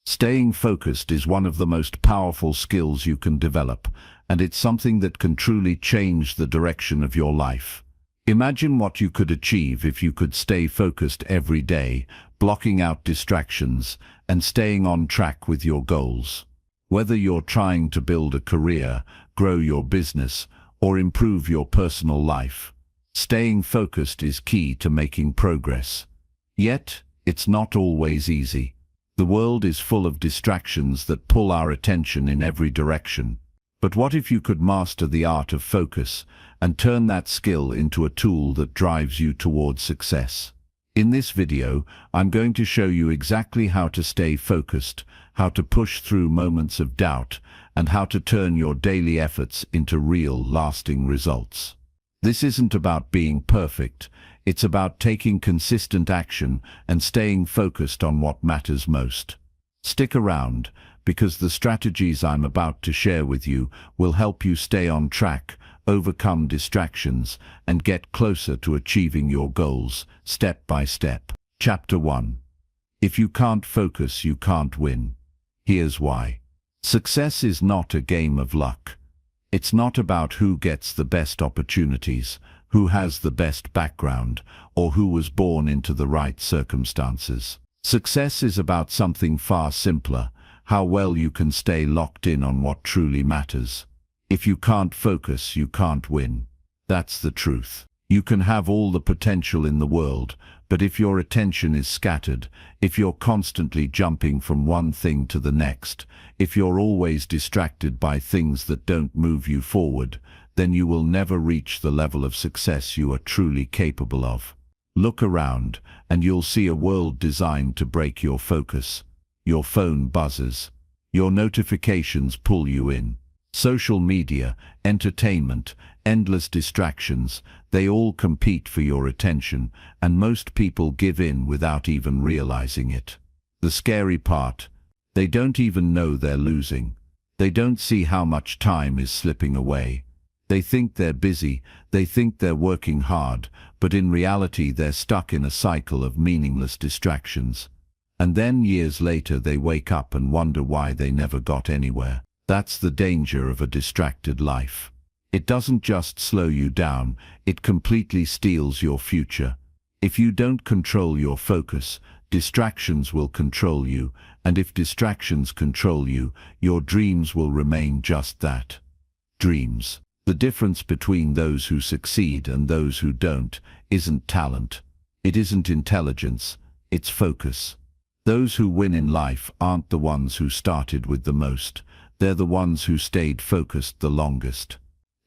Staying focused is one of the most powerful skills you can develop, and it's something that can truly change the direction of your life. Imagine what you could achieve if you could stay focused every day, blocking out distractions and staying on track with your goals. Whether you're trying to build a career, grow your business, or improve your personal life, staying focused is key to making progress. Yet, it's not always easy. The world is full of distractions that pull our attention in every direction. But what if you could master the art of focus and turn that skill into a tool that drives you towards success? In this video, I'm going to show you exactly how to stay focused, how to push through moments of doubt, and how to turn your daily efforts into real, lasting results. This isn't about being perfect. It's about taking consistent action and staying focused on what matters most. Stick around, because the strategies I'm about to share with you will help you stay on track, overcome distractions, and get closer to achieving your goals, step by step. Chapter 1. If you can't focus, you can't win. Here's why. Success is not a game of luck. It's not about who gets the best opportunities, who has the best background, or who was born into the right circumstances. Success is about something far simpler: how well you can stay locked in on what truly matters. If you can't focus, you can't win. That's the truth. You can have all the potential in the world, but if your attention is scattered, if you're constantly jumping from one thing to the next, if you're always distracted by things that don't move you forward, then you will never reach the level of success you are truly capable of. Look around, and you'll see a world designed to break your focus. Your phone buzzes. Your notifications pull you in. Social media, entertainment, endless distractions, they all compete for your attention, and most people give in without even realizing it. The scary part: they don't even know they're losing. They don't see how much time is slipping away. They think they're busy, they think they're working hard, but in reality they're stuck in a cycle of meaningless distractions. And then years later they wake up and wonder why they never got anywhere. That's the danger of a distracted life. It doesn't just slow you down, it completely steals your future. If you don't control your focus, distractions will control you, and if distractions control you, your dreams will remain just that. Dreams. The difference between those who succeed and those who don't isn't talent. It isn't intelligence, it's focus. Those who win in life aren't the ones who started with the most. They're the ones who stayed focused the longest.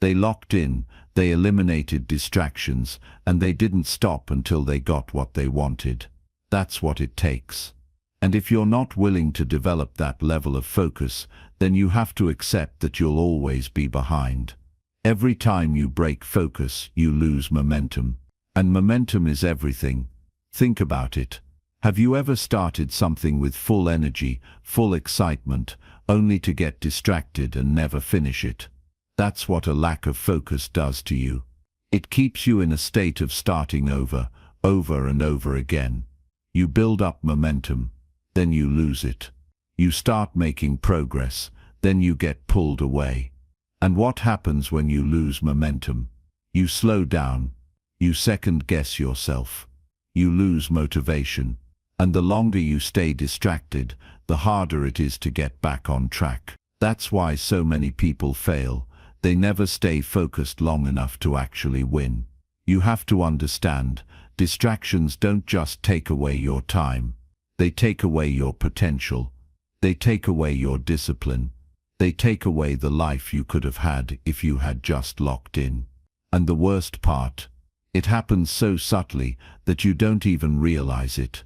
They locked in, they eliminated distractions, and they didn't stop until they got what they wanted. That's what it takes. And if you're not willing to develop that level of focus, then you have to accept that you'll always be behind. Every time you break focus, you lose momentum. And momentum is everything. Think about it. Have you ever started something with full energy, full excitement, only to get distracted and never finish it? That's what a lack of focus does to you. It keeps you in a state of starting over and over again. You build up momentum, then you lose it. You start making progress, then you get pulled away. And what happens when you lose momentum? You slow down. You second-guess yourself. You lose motivation. And the longer you stay distracted, the harder it is to get back on track. That's why so many people fail. They never stay focused long enough to actually win. You have to understand, distractions don't just take away your time. They take away your potential. They take away your discipline. They take away the life you could have had if you had just locked in. And the worst part, it happens so subtly that you don't even realize it.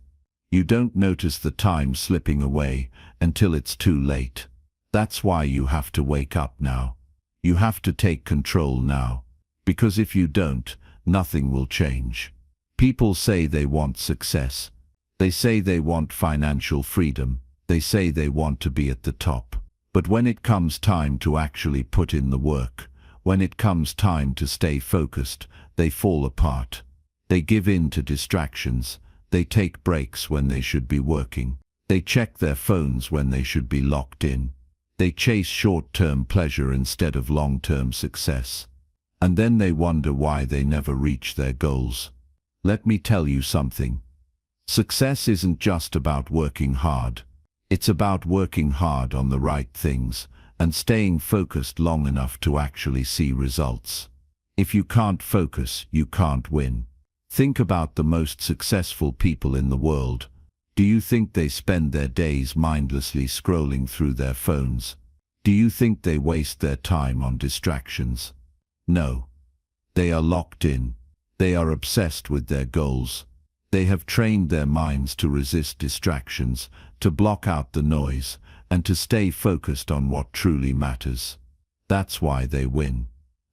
You don't notice the time slipping away until it's too late. That's why you have to wake up now. You have to take control now. Because if you don't, nothing will change. People say they want success. They say they want financial freedom. They say they want to be at the top. But when it comes time to actually put in the work, when it comes time to stay focused, they fall apart. They give in to distractions. They take breaks when they should be working. They check their phones when they should be locked in. They chase short-term pleasure instead of long-term success. And then they wonder why they never reach their goals. Let me tell you something. Success isn't just about working hard. It's about working hard on the right things and staying focused long enough to actually see results. If you can't focus, you can't win. Think about the most successful people in the world. Do you think they spend their days mindlessly scrolling through their phones? Do you think they waste their time on distractions? No. They are locked in. They are obsessed with their goals. They have trained their minds to resist distractions, to block out the noise, and to stay focused on what truly matters. That's why they win.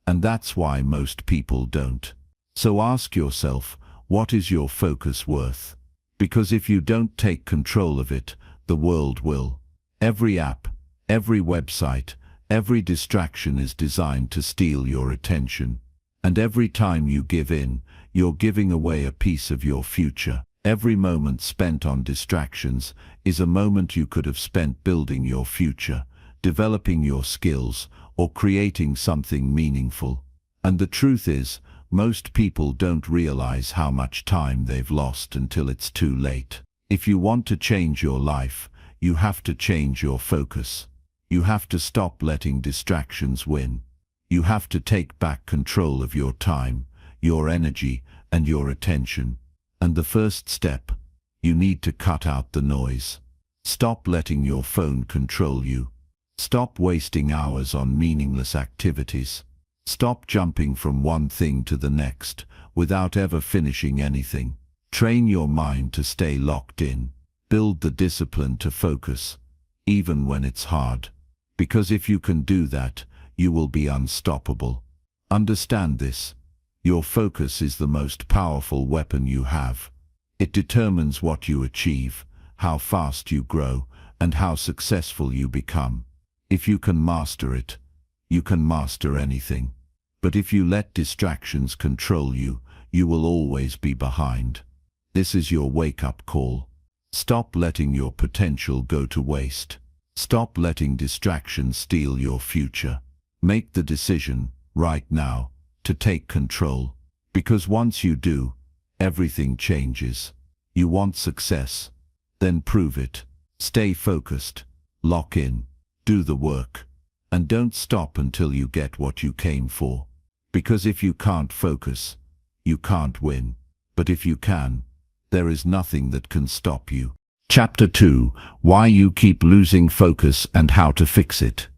And that's why most people don't. So ask yourself, what is your focus worth? Because if you don't take control of it, the world will. Every app, every website, every distraction is designed to steal your attention. And every time you give in, you're giving away a piece of your future. Every moment spent on distractions is a moment you could have spent building your future, developing your skills, or creating something meaningful. And the truth is, most people don't realize how much time they've lost until it's too late. If you want to change your life, you have to change your focus. You have to stop letting distractions win. You have to take back control of your time, your energy, and your attention. And the first step, you need to cut out the noise. Stop letting your phone control you. Stop wasting hours on meaningless activities. Stop jumping from one thing to the next without ever finishing anything. Train your mind to stay locked in. Build the discipline to focus, even when it's hard. Because if you can do that, you will be unstoppable. Understand this. Your focus is the most powerful weapon you have. It determines what you achieve, how fast you grow, and how successful you become. If you can master it, you can master anything. But if you let distractions control you, you will always be behind. This is your wake-up call. Stop letting your potential go to waste. Stop letting distractions steal your future. Make the decision, right now, to take control. Because once you do, everything changes. You want success? Then prove it. Stay focused. Lock in. Do the work. And don't stop until you get what you came for. Because if you can't focus, you can't win. But if you can, there is nothing that can stop you. Chapter 2. Why you keep losing focus and how to fix it.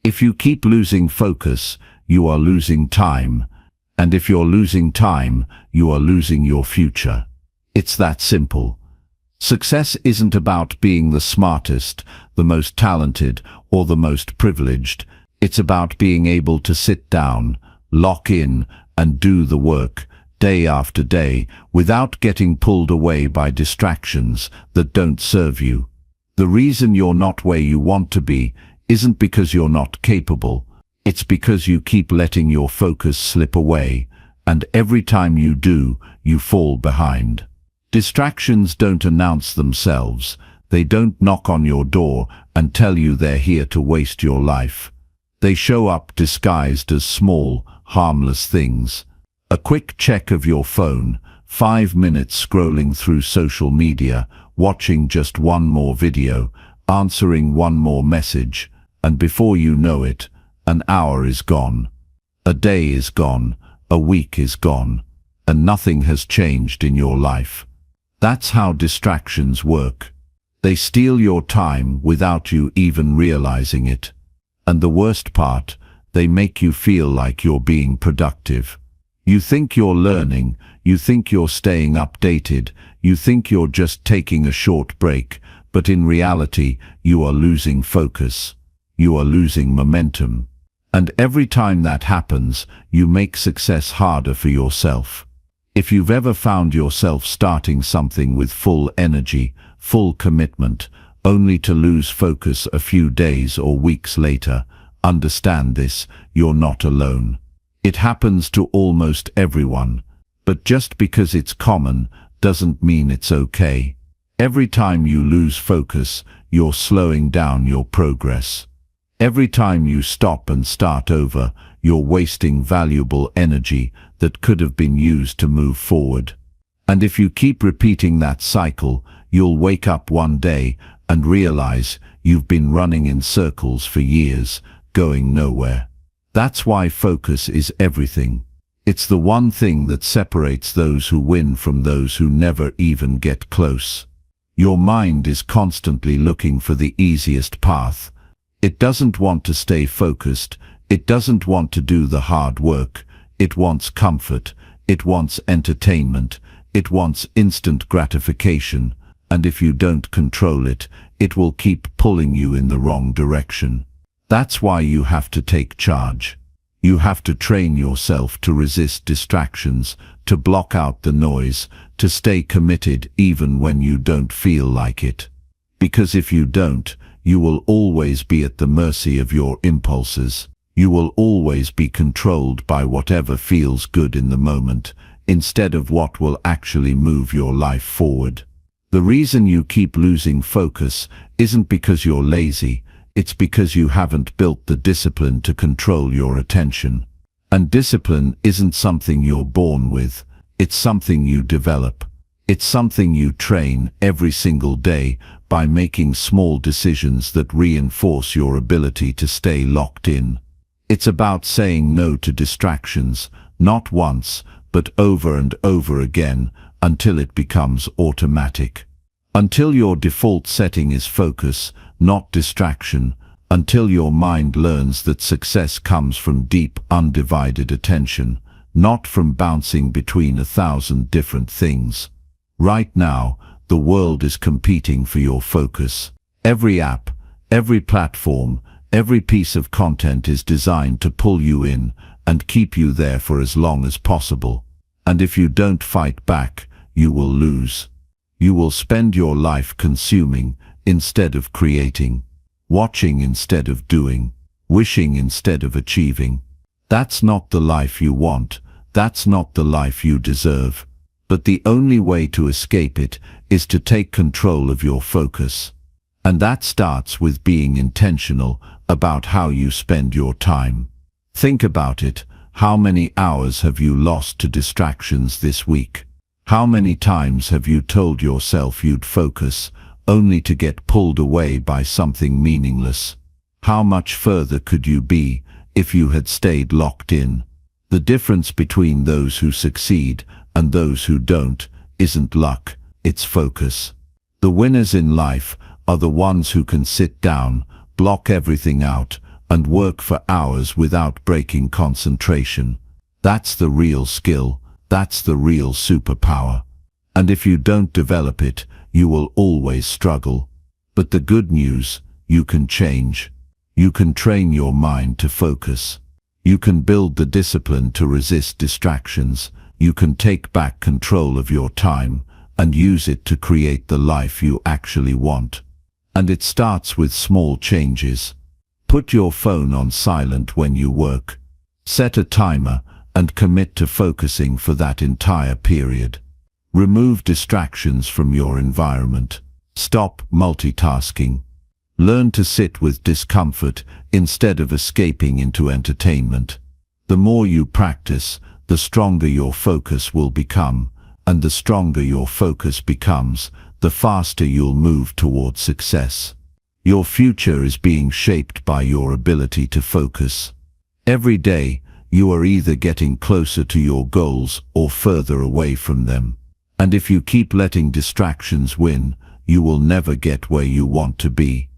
If you keep losing focus, you are losing time. And if you're losing time, you are losing your future. It's that simple. Success isn't about being the smartest, the most talented, or the most privileged. It's about being able to sit down, lock in, and do the work, day after day, without getting pulled away by distractions that don't serve you. The reason you're not where you want to be isn't because you're not capable. It's because you keep letting your focus slip away, and every time you do, you fall behind. Distractions don't announce themselves. They don't knock on your door and tell you they're here to waste your life. They show up disguised as small, harmless things. A quick check of your phone, 5 minutes scrolling through social media, watching just one more video, answering one more message, and before you know it, an hour is gone. A day is gone, a week is gone, and nothing has changed in your life. That's how distractions work. They steal your time without you even realizing it. And the worst part, they make you feel like you're being productive. You think you're learning, you think you're staying updated, you think you're just taking a short break, but in reality, you are losing focus. You are losing momentum. And every time that happens, you make success harder for yourself. If you've ever found yourself starting something with full energy, full commitment, only to lose focus a few days or weeks later, understand this, you're not alone. It happens to almost everyone, but just because it's common doesn't mean it's okay. Every time you lose focus, you're slowing down your progress. Every time you stop and start over, you're wasting valuable energy that could have been used to move forward. And if you keep repeating that cycle, you'll wake up one day and realize you've been running in circles for years, going nowhere. That's why focus is everything. It's the one thing that separates those who win from those who never even get close. Your mind is constantly looking for the easiest path. It doesn't want to stay focused. It doesn't want to do the hard work. It wants comfort. It wants entertainment. It wants instant gratification. And if you don't control it, it will keep pulling you in the wrong direction. That's why you have to take charge. You have to train yourself to resist distractions, to block out the noise, to stay committed even when you don't feel like it. Because if you don't, you will always be at the mercy of your impulses. You will always be controlled by whatever feels good in the moment, instead of what will actually move your life forward. The reason you keep losing focus isn't because you're lazy. It's because you haven't built the discipline to control your attention. And discipline isn't something you're born with. It's something you develop. It's something you train every single day by making small decisions that reinforce your ability to stay locked in. It's about saying no to distractions, not once, but over and over again, until it becomes automatic. Until your default setting is focus, not distraction, until your mind learns that success comes from deep, undivided attention, not from bouncing between 1,000 different things. Right now, the world is competing for your focus. Every app, every platform, every piece of content is designed to pull you in and keep you there for as long as possible. And if you don't fight back, you will lose. You will spend your life consuming instead of creating, watching instead of doing, wishing instead of achieving. That's not the life you want. That's not the life you deserve. But the only way to escape it is to take control of your focus. And that starts with being intentional about how you spend your time. Think about it. How many hours have you lost to distractions this week? How many times have you told yourself you'd focus, only to get pulled away by something meaningless? How much further could you be if you had stayed locked in? The difference between those who succeed and those who don't isn't luck, it's focus. The winners in life are the ones who can sit down, block everything out, and work for hours without breaking concentration. That's the real skill. That's the real superpower. And if you don't develop it, you will always struggle. But the good news, you can change. You can train your mind to focus. You can build the discipline to resist distractions. You can take back control of your time and use it to create the life you actually want. And it starts with small changes. Put your phone on silent when you work. Set a timer and commit to focusing for that entire period. Remove distractions from your environment. Stop multitasking. Learn to sit with discomfort instead of escaping into entertainment. The more you practice, the stronger your focus will become, and the stronger your focus becomes, the faster you'll move toward success. Your future is being shaped by your ability to focus. Every day, you are either getting closer to your goals or further away from them. And if you keep letting distractions win, you will never get where you want to be.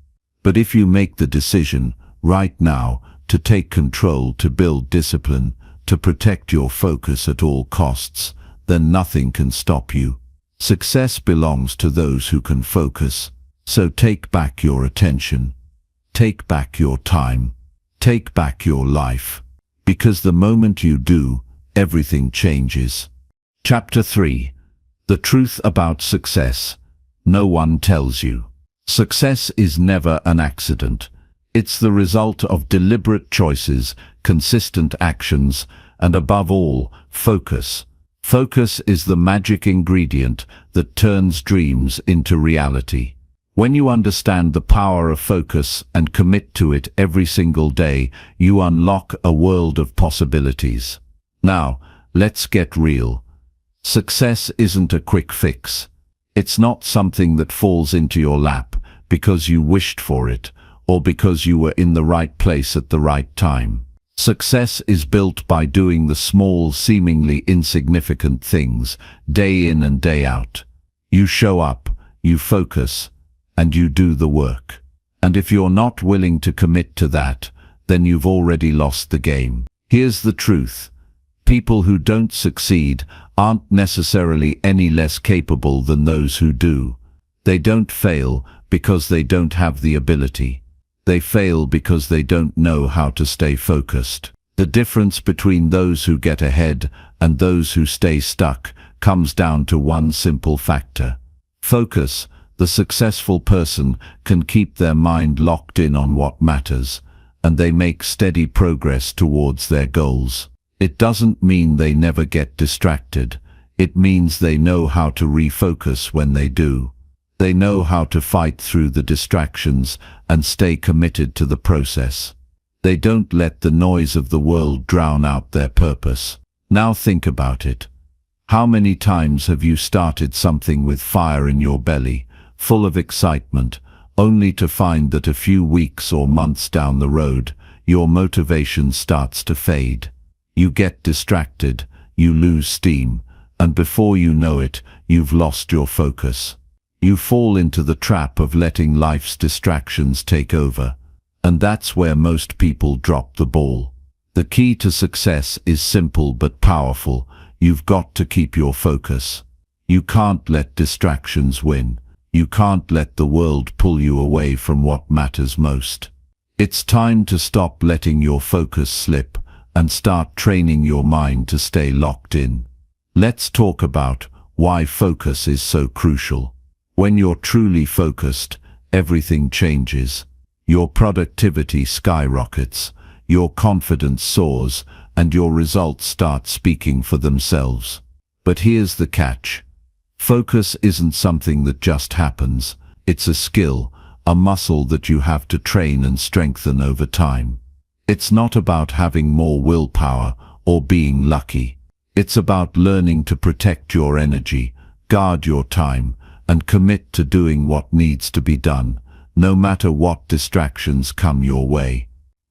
But if you make the decision, right now, to take control, to build discipline, to protect your focus at all costs, then nothing can stop you. Success belongs to those who can focus. So take back your attention. Take back your time. Take back your life. Because the moment you do, everything changes. Chapter 3. The truth about success. No one tells you. Success is never an accident. It's the result of deliberate choices, consistent actions, and above all, focus. Focus is the magic ingredient that turns dreams into reality. When you understand the power of focus and commit to it every single day, you unlock a world of possibilities. Now, let's get real. Success isn't a quick fix. It's not something that falls into your lap because you wished for it or because you were in the right place at the right time. Success is built by doing the small, seemingly insignificant things day in and day out. You show up, you focus, and you do the work. And if you're not willing to commit to that, then you've already lost the game. Here's the truth. People who don't succeed aren't necessarily any less capable than those who do. They don't fail because they don't have the ability. They fail because they don't know how to stay focused. The difference between those who get ahead and those who stay stuck comes down to one simple factor. Focus. The successful person can keep their mind locked in on what matters, and they make steady progress towards their goals. It doesn't mean they never get distracted. It means they know how to refocus when they do. They know how to fight through the distractions and stay committed to the process. They don't let the noise of the world drown out their purpose. Now think about it. How many times have you started something with fire in your belly, full of excitement, only to find that a few weeks or months down the road, your motivation starts to fade? You get distracted, you lose steam, and before you know it, you've lost your focus. You fall into the trap of letting life's distractions take over, and that's where most people drop the ball. The key to success is simple but powerful. You've got to keep your focus. You can't let distractions win. You can't let the world pull you away from what matters most. It's time to stop letting your focus slip and start training your mind to stay locked in. Let's talk about why focus is so crucial. When you're truly focused, everything changes. Your productivity skyrockets, your confidence soars, and your results start speaking for themselves. But here's the catch. Focus isn't something that just happens. It's a skill, a muscle that you have to train and strengthen over time. It's not about having more willpower or being lucky. It's about learning to protect your energy, guard your time, and commit to doing what needs to be done, no matter what distractions come your way.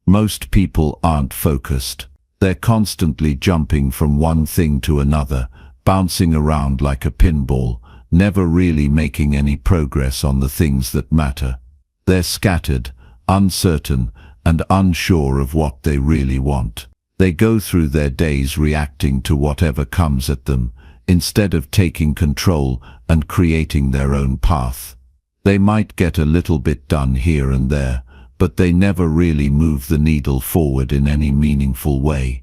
Most people aren't focused. They're constantly jumping from one thing to another, bouncing around like a pinball, never really making any progress on the things that matter. They're scattered, uncertain, and unsure of what they really want. They go through their days reacting to whatever comes at them, instead of taking control and creating their own path. They might get a little bit done here and there, but they never really move the needle forward in any meaningful way.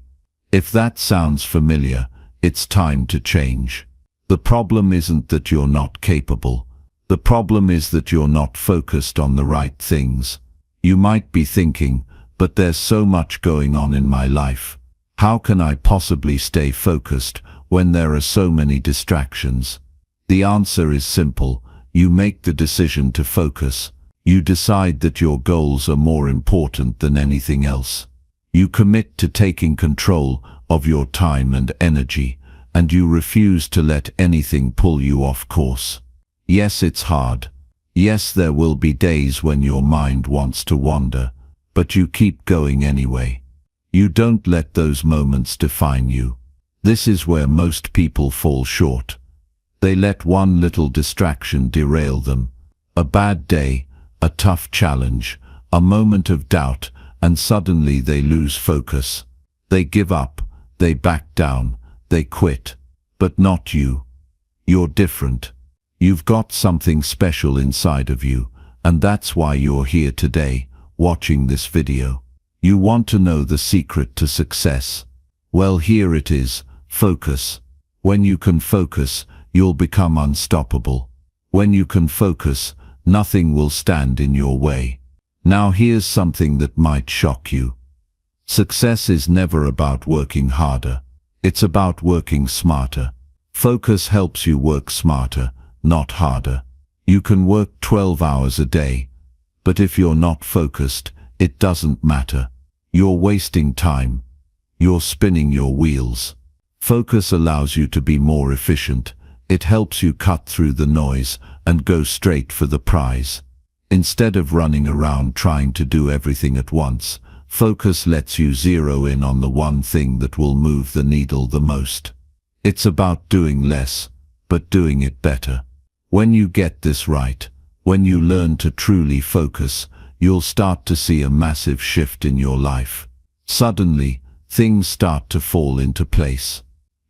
If that sounds familiar, it's time to change. The problem isn't that you're not capable. The problem is that you're not focused on the right things. You might be thinking, but there's so much going on in my life. How can I possibly stay focused when there are so many distractions? The answer is simple. You make the decision to focus. You decide that your goals are more important than anything else. You commit to taking control of your time and energy, and you refuse to let anything pull you off course. Yes, it's hard. Yes, there will be days when your mind wants to wander, but you keep going anyway. You don't let those moments define you. This is where most people fall short. They let one little distraction derail them. A bad day, a tough challenge, a moment of doubt, and suddenly they lose focus. They give up, they back down, they quit. But not you. You're different. You've got something special inside of you, and that's why you're here today, watching this video. You want to know the secret to success. Well, here it is. Focus. When you can focus, you'll become unstoppable. When you can focus, nothing will stand in your way. Now here's something that might shock you. Success is never about working harder. It's about working smarter. Focus helps you work smarter, not harder. You can work 12 hours a day, but if you're not focused, it doesn't matter. You're wasting time. You're spinning your wheels. Focus allows you to be more efficient. It helps you cut through the noise and go straight for the prize. Instead of running around trying to do everything at once, focus lets you zero in on the one thing that will move the needle the most. It's about doing less, but doing it better. When you get this right, when you learn to truly focus, you'll start to see a massive shift in your life. Suddenly, things start to fall into place.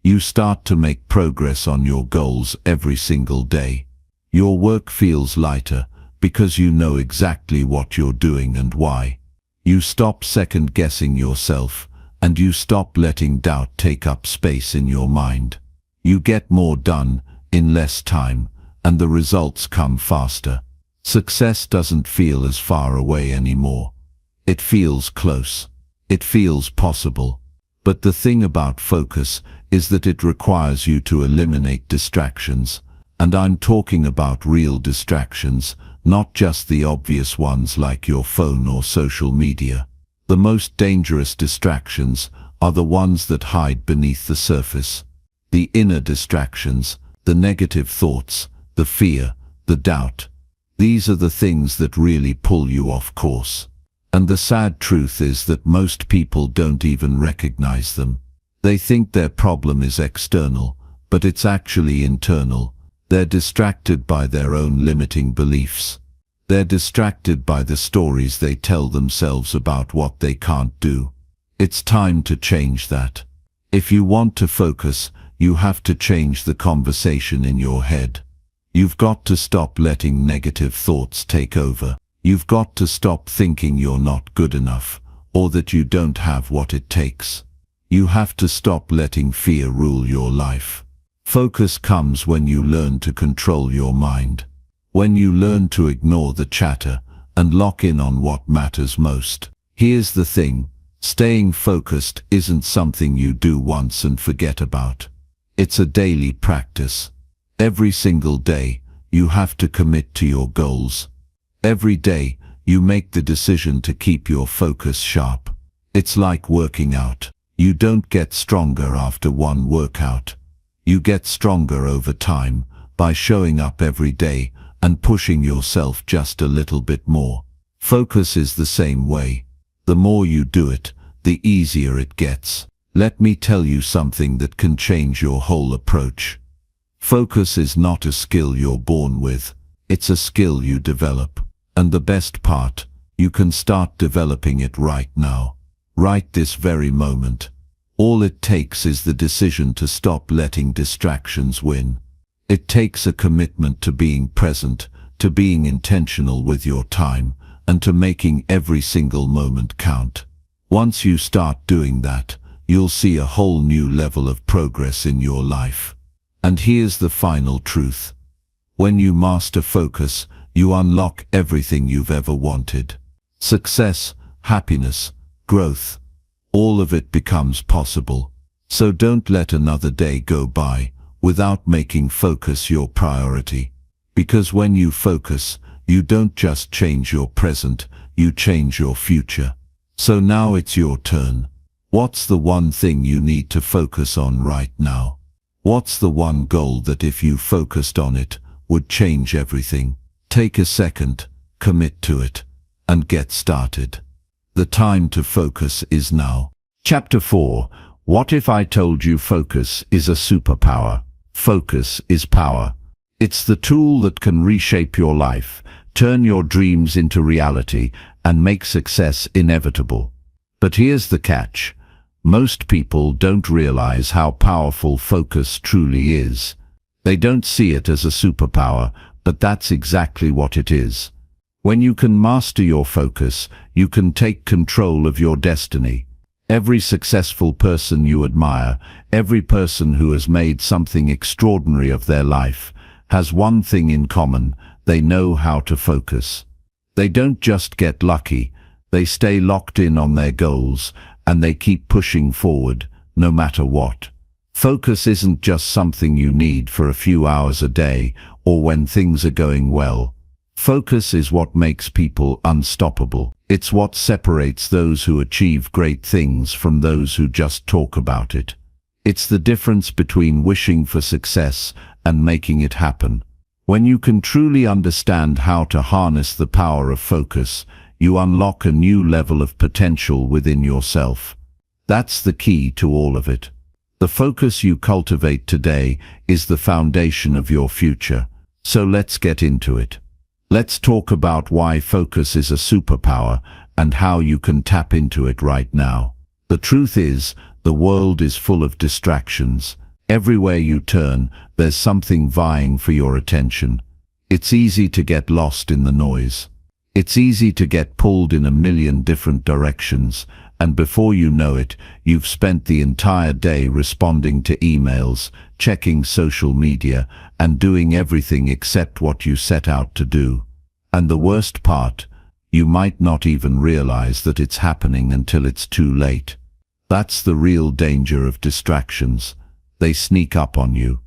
You start to make progress on your goals every single day. Your work feels lighter because you know exactly what you're doing and why. You stop second-guessing yourself, and you stop letting doubt take up space in your mind. You get more done in less time, and the results come faster. Success doesn't feel as far away anymore. It feels close. It feels possible. But the thing about focus is that it requires you to eliminate distractions. And I'm talking about real distractions, not just the obvious ones like your phone or social media. The most dangerous distractions are the ones that hide beneath the surface. The inner distractions, the negative thoughts, the fear, the doubt. These are the things that really pull you off course. And the sad truth is that most people don't even recognize them. They think their problem is external, but it's actually internal. They're distracted by their own limiting beliefs. They're distracted by the stories they tell themselves about what they can't do. It's time to change that. If you want to focus, you have to change the conversation in your head. You've got to stop letting negative thoughts take over. You've got to stop thinking you're not good enough, or that you don't have what it takes. You have to stop letting fear rule your life. Focus comes when you learn to control your mind. When you learn to ignore the chatter and lock in on what matters most. Here's the thing, staying focused isn't something you do once and forget about. It's a daily practice. Every single day, you have to commit to your goals. Every day, you make the decision to keep your focus sharp. It's like working out. You don't get stronger after one workout. You get stronger over time by showing up every day and pushing yourself just a little bit more. Focus is the same way. The more you do it, the easier it gets. Let me tell you something that can change your whole approach. Focus is not a skill you're born with. It's a skill you develop. And the best part, you can start developing it right now. Right this very moment. All it takes is the decision to stop letting distractions win. It takes a commitment to being present, to being intentional with your time, and to making every single moment count. Once you start doing that, you'll see a whole new level of progress in your life. And here's the final truth. When you master focus, you unlock everything you've ever wanted. Success, happiness, growth. All of it becomes possible. So don't let another day go by without making focus your priority. Because when you focus, you don't just change your present, you change your future. So now it's your turn. What's the one thing you need to focus on right now? What's the one goal that if you focused on it, would change everything? Take a second, commit to it, and get started. The time to focus is now. Chapter 4. What if I told you focus is a superpower? Focus is power. It's the tool that can reshape your life, turn your dreams into reality, and make success inevitable. But here's the catch. Most people don't realize how powerful focus truly is. They don't see it as a superpower, but that's exactly what it is. When you can master your focus, you can take control of your destiny. Every successful person you admire, every person who has made something extraordinary of their life, has one thing in common: they know how to focus. They don't just get lucky, they stay locked in on their goals, and they keep pushing forward, no matter what. Focus isn't just something you need for a few hours a day or when things are going well. Focus is what makes people unstoppable. It's what separates those who achieve great things from those who just talk about it. It's the difference between wishing for success and making it happen. When you can truly understand how to harness the power of focus, you unlock a new level of potential within yourself. That's the key to all of it. The focus you cultivate today is the foundation of your future. So let's get into it. Let's talk about why focus is a superpower and how you can tap into it right now. The truth is, the world is full of distractions. Everywhere you turn, there's something vying for your attention. It's easy to get lost in the noise. It's easy to get pulled in a million different directions, and before you know it, you've spent the entire day responding to emails, checking social media, and doing everything except what you set out to do. And the worst part, you might not even realize that it's happening until it's too late. That's the real danger of distractions. They sneak up on you.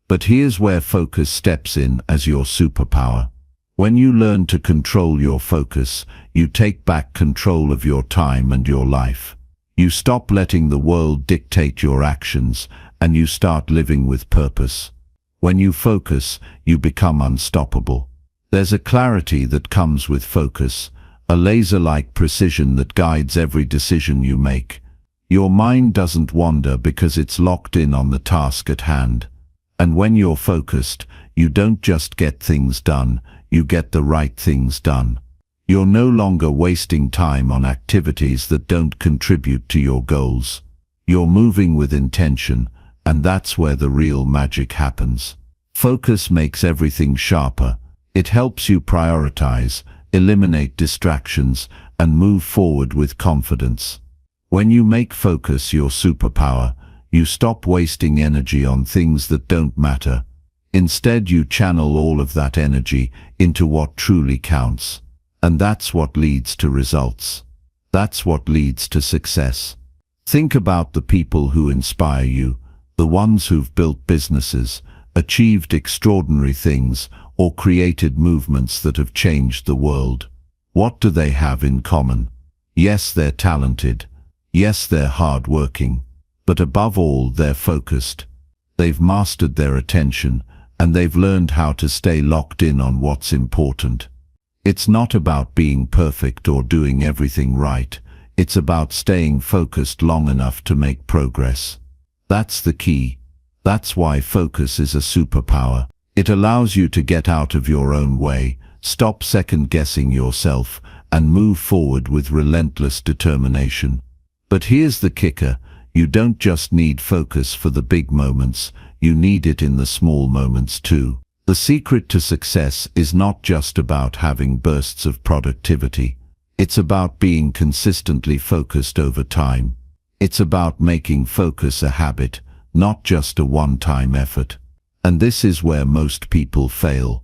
But here's where focus steps in as your superpower. When you learn to control your focus, you take back control of your time and your life. You stop letting the world dictate your actions, and you start living with purpose. When you focus, you become unstoppable. There's a clarity that comes with focus, a laser-like precision that guides every decision you make. Your mind doesn't wander because it's locked in on the task at hand. And when you're focused, you don't just get things done, you get the right things done. You're no longer wasting time on activities that don't contribute to your goals. You're moving with intention, and that's where the real magic happens. Focus makes everything sharper. It helps you prioritize, eliminate distractions, and move forward with confidence. When you make focus your superpower, you stop wasting energy on things that don't matter. Instead, you channel all of that energy into what truly counts. And that's what leads to results. That's what leads to success. Think about the people who inspire you, the ones who've built businesses, achieved extraordinary things, or created movements that have changed the world. What do they have in common? Yes, they're talented. Yes, they're hard-working. But above all, they're focused. They've mastered their attention, and they've learned how to stay locked in on what's important. It's not about being perfect or doing everything right. It's about staying focused long enough to make progress. That's the key. That's why focus is a superpower. It allows you to get out of your own way, stop second-guessing yourself, and move forward with relentless determination. But here's the kicker. You don't just need focus for the big moments, you need it in the small moments too. The secret to success is not just about having bursts of productivity. It's about being consistently focused over time. It's about making focus a habit, not just a one-time effort. And this is where most people fail.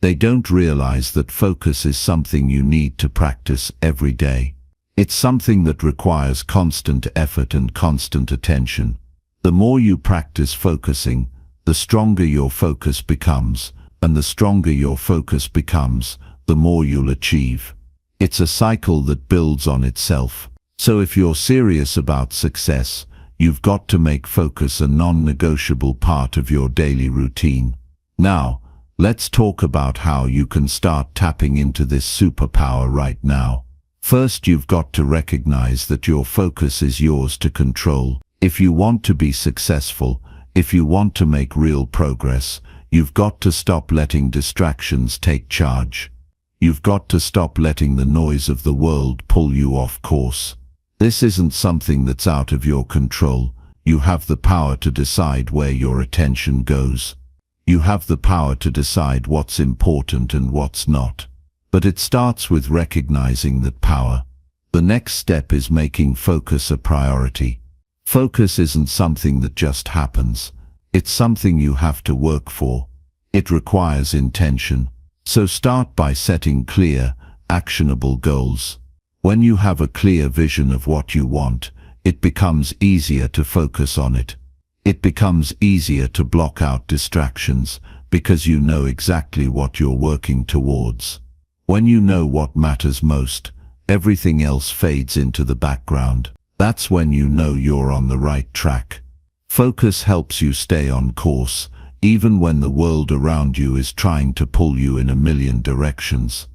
They don't realize that focus is something you need to practice every day. It's something that requires constant effort and constant attention. The more you practice focusing, the stronger your focus becomes, and the stronger your focus becomes, the more you'll achieve. It's a cycle that builds on itself. So if you're serious about success, you've got to make focus a non-negotiable part of your daily routine. Now, let's talk about how you can start tapping into this superpower right now. First, you've got to recognize that your focus is yours to control. If you want to be successful, if you want to make real progress, you've got to stop letting distractions take charge. You've got to stop letting the noise of the world pull you off course. This isn't something that's out of your control. You have the power to decide where your attention goes. You have the power to decide what's important and what's not. But it starts with recognizing that power. The next step is making focus a priority. Focus isn't something that just happens. It's something you have to work for. It requires intention. So start by setting clear, actionable goals. When you have a clear vision of what you want, it becomes easier to focus on it. It becomes easier to block out distractions because you know exactly what you're working towards. When you know what matters most, everything else fades into the background. That's when you know you're on the right track. Focus helps you stay on course, even when the world around you is trying to pull you in a million directions.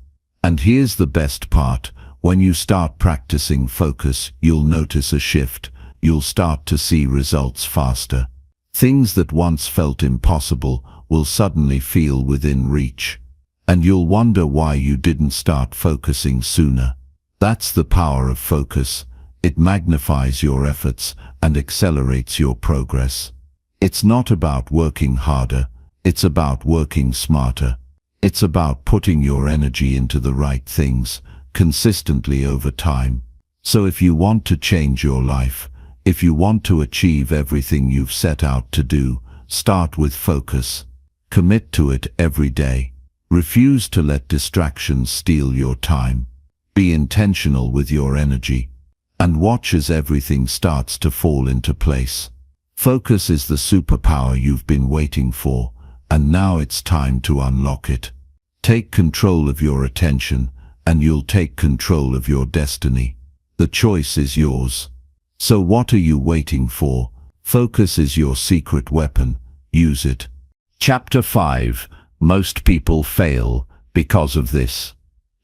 And here's the best part. When you start practicing focus, you'll notice a shift. You'll start to see results faster. Things that once felt impossible will suddenly feel within reach. And you'll wonder why you didn't start focusing sooner. That's the power of focus. It magnifies your efforts and accelerates your progress. It's not about working harder, it's about working smarter. It's about putting your energy into the right things, consistently over time. So if you want to change your life, if you want to achieve everything you've set out to do, start with focus. Commit to it every day. Refuse to let distractions steal your time. Be intentional with your energy. And watch as everything starts to fall into place. Focus is the superpower you've been waiting for, and now it's time to unlock it. Take control of your attention, and you'll take control of your destiny. The choice is yours. So what are you waiting for? Focus is your secret weapon. Use it. Chapter 5. Most people fail because of this.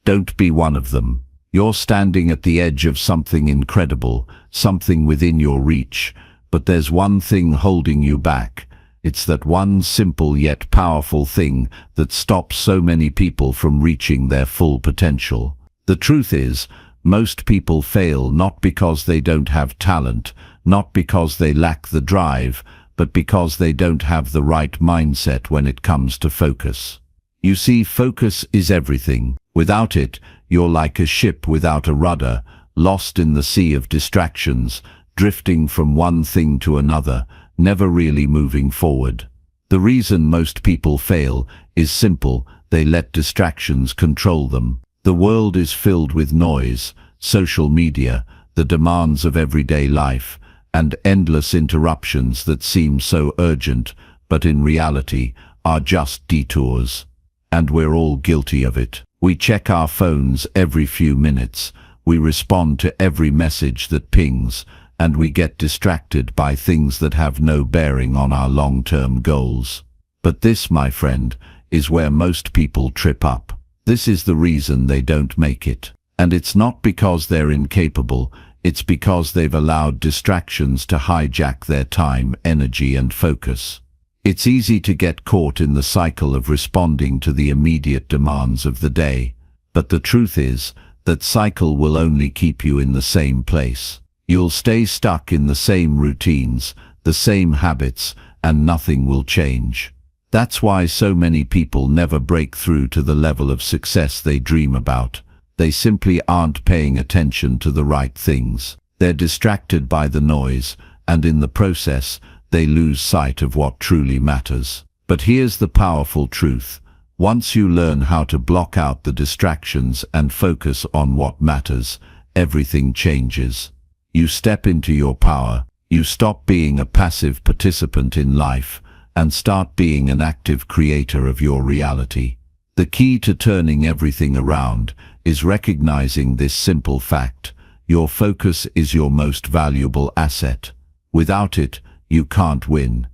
Don't be one of them. You're standing at the edge of something incredible, something within your reach, but there's one thing holding you back. It's that one simple yet powerful thing that stops so many people from reaching their full potential. The truth is, most people fail not because they don't have talent, not because they lack the drive, but because they don't have the right mindset when it comes to focus. You see, focus is everything. Without it, you're like a ship without a rudder, lost in the sea of distractions, drifting from one thing to another, never really moving forward. The reason most people fail is simple: they let distractions control them. The world is filled with noise, social media, the demands of everyday life, and endless interruptions that seem so urgent, but in reality are just detours. And we're all guilty of it. We check our phones every few minutes, we respond to every message that pings, and we get distracted by things that have no bearing on our long-term goals. But this, my friend, is where most people trip up. This is the reason they don't make it. And it's not because they're incapable, it's because they've allowed distractions to hijack their time, energy, and focus. It's easy to get caught in the cycle of responding to the immediate demands of the day, but the truth is, that cycle will only keep you in the same place. You'll stay stuck in the same routines, the same habits, and nothing will change. That's why so many people never break through to the level of success they dream about. They simply aren't paying attention to the right things. They're distracted by the noise, and in the process, they lose sight of what truly matters. But here's the powerful truth. Once you learn how to block out the distractions and focus on what matters, everything changes. You step into your power. You stop being a passive participant in life and start being an active creator of your reality. The key to turning everything around is recognizing this simple fact: your focus is your most valuable asset. Without it, you can't win.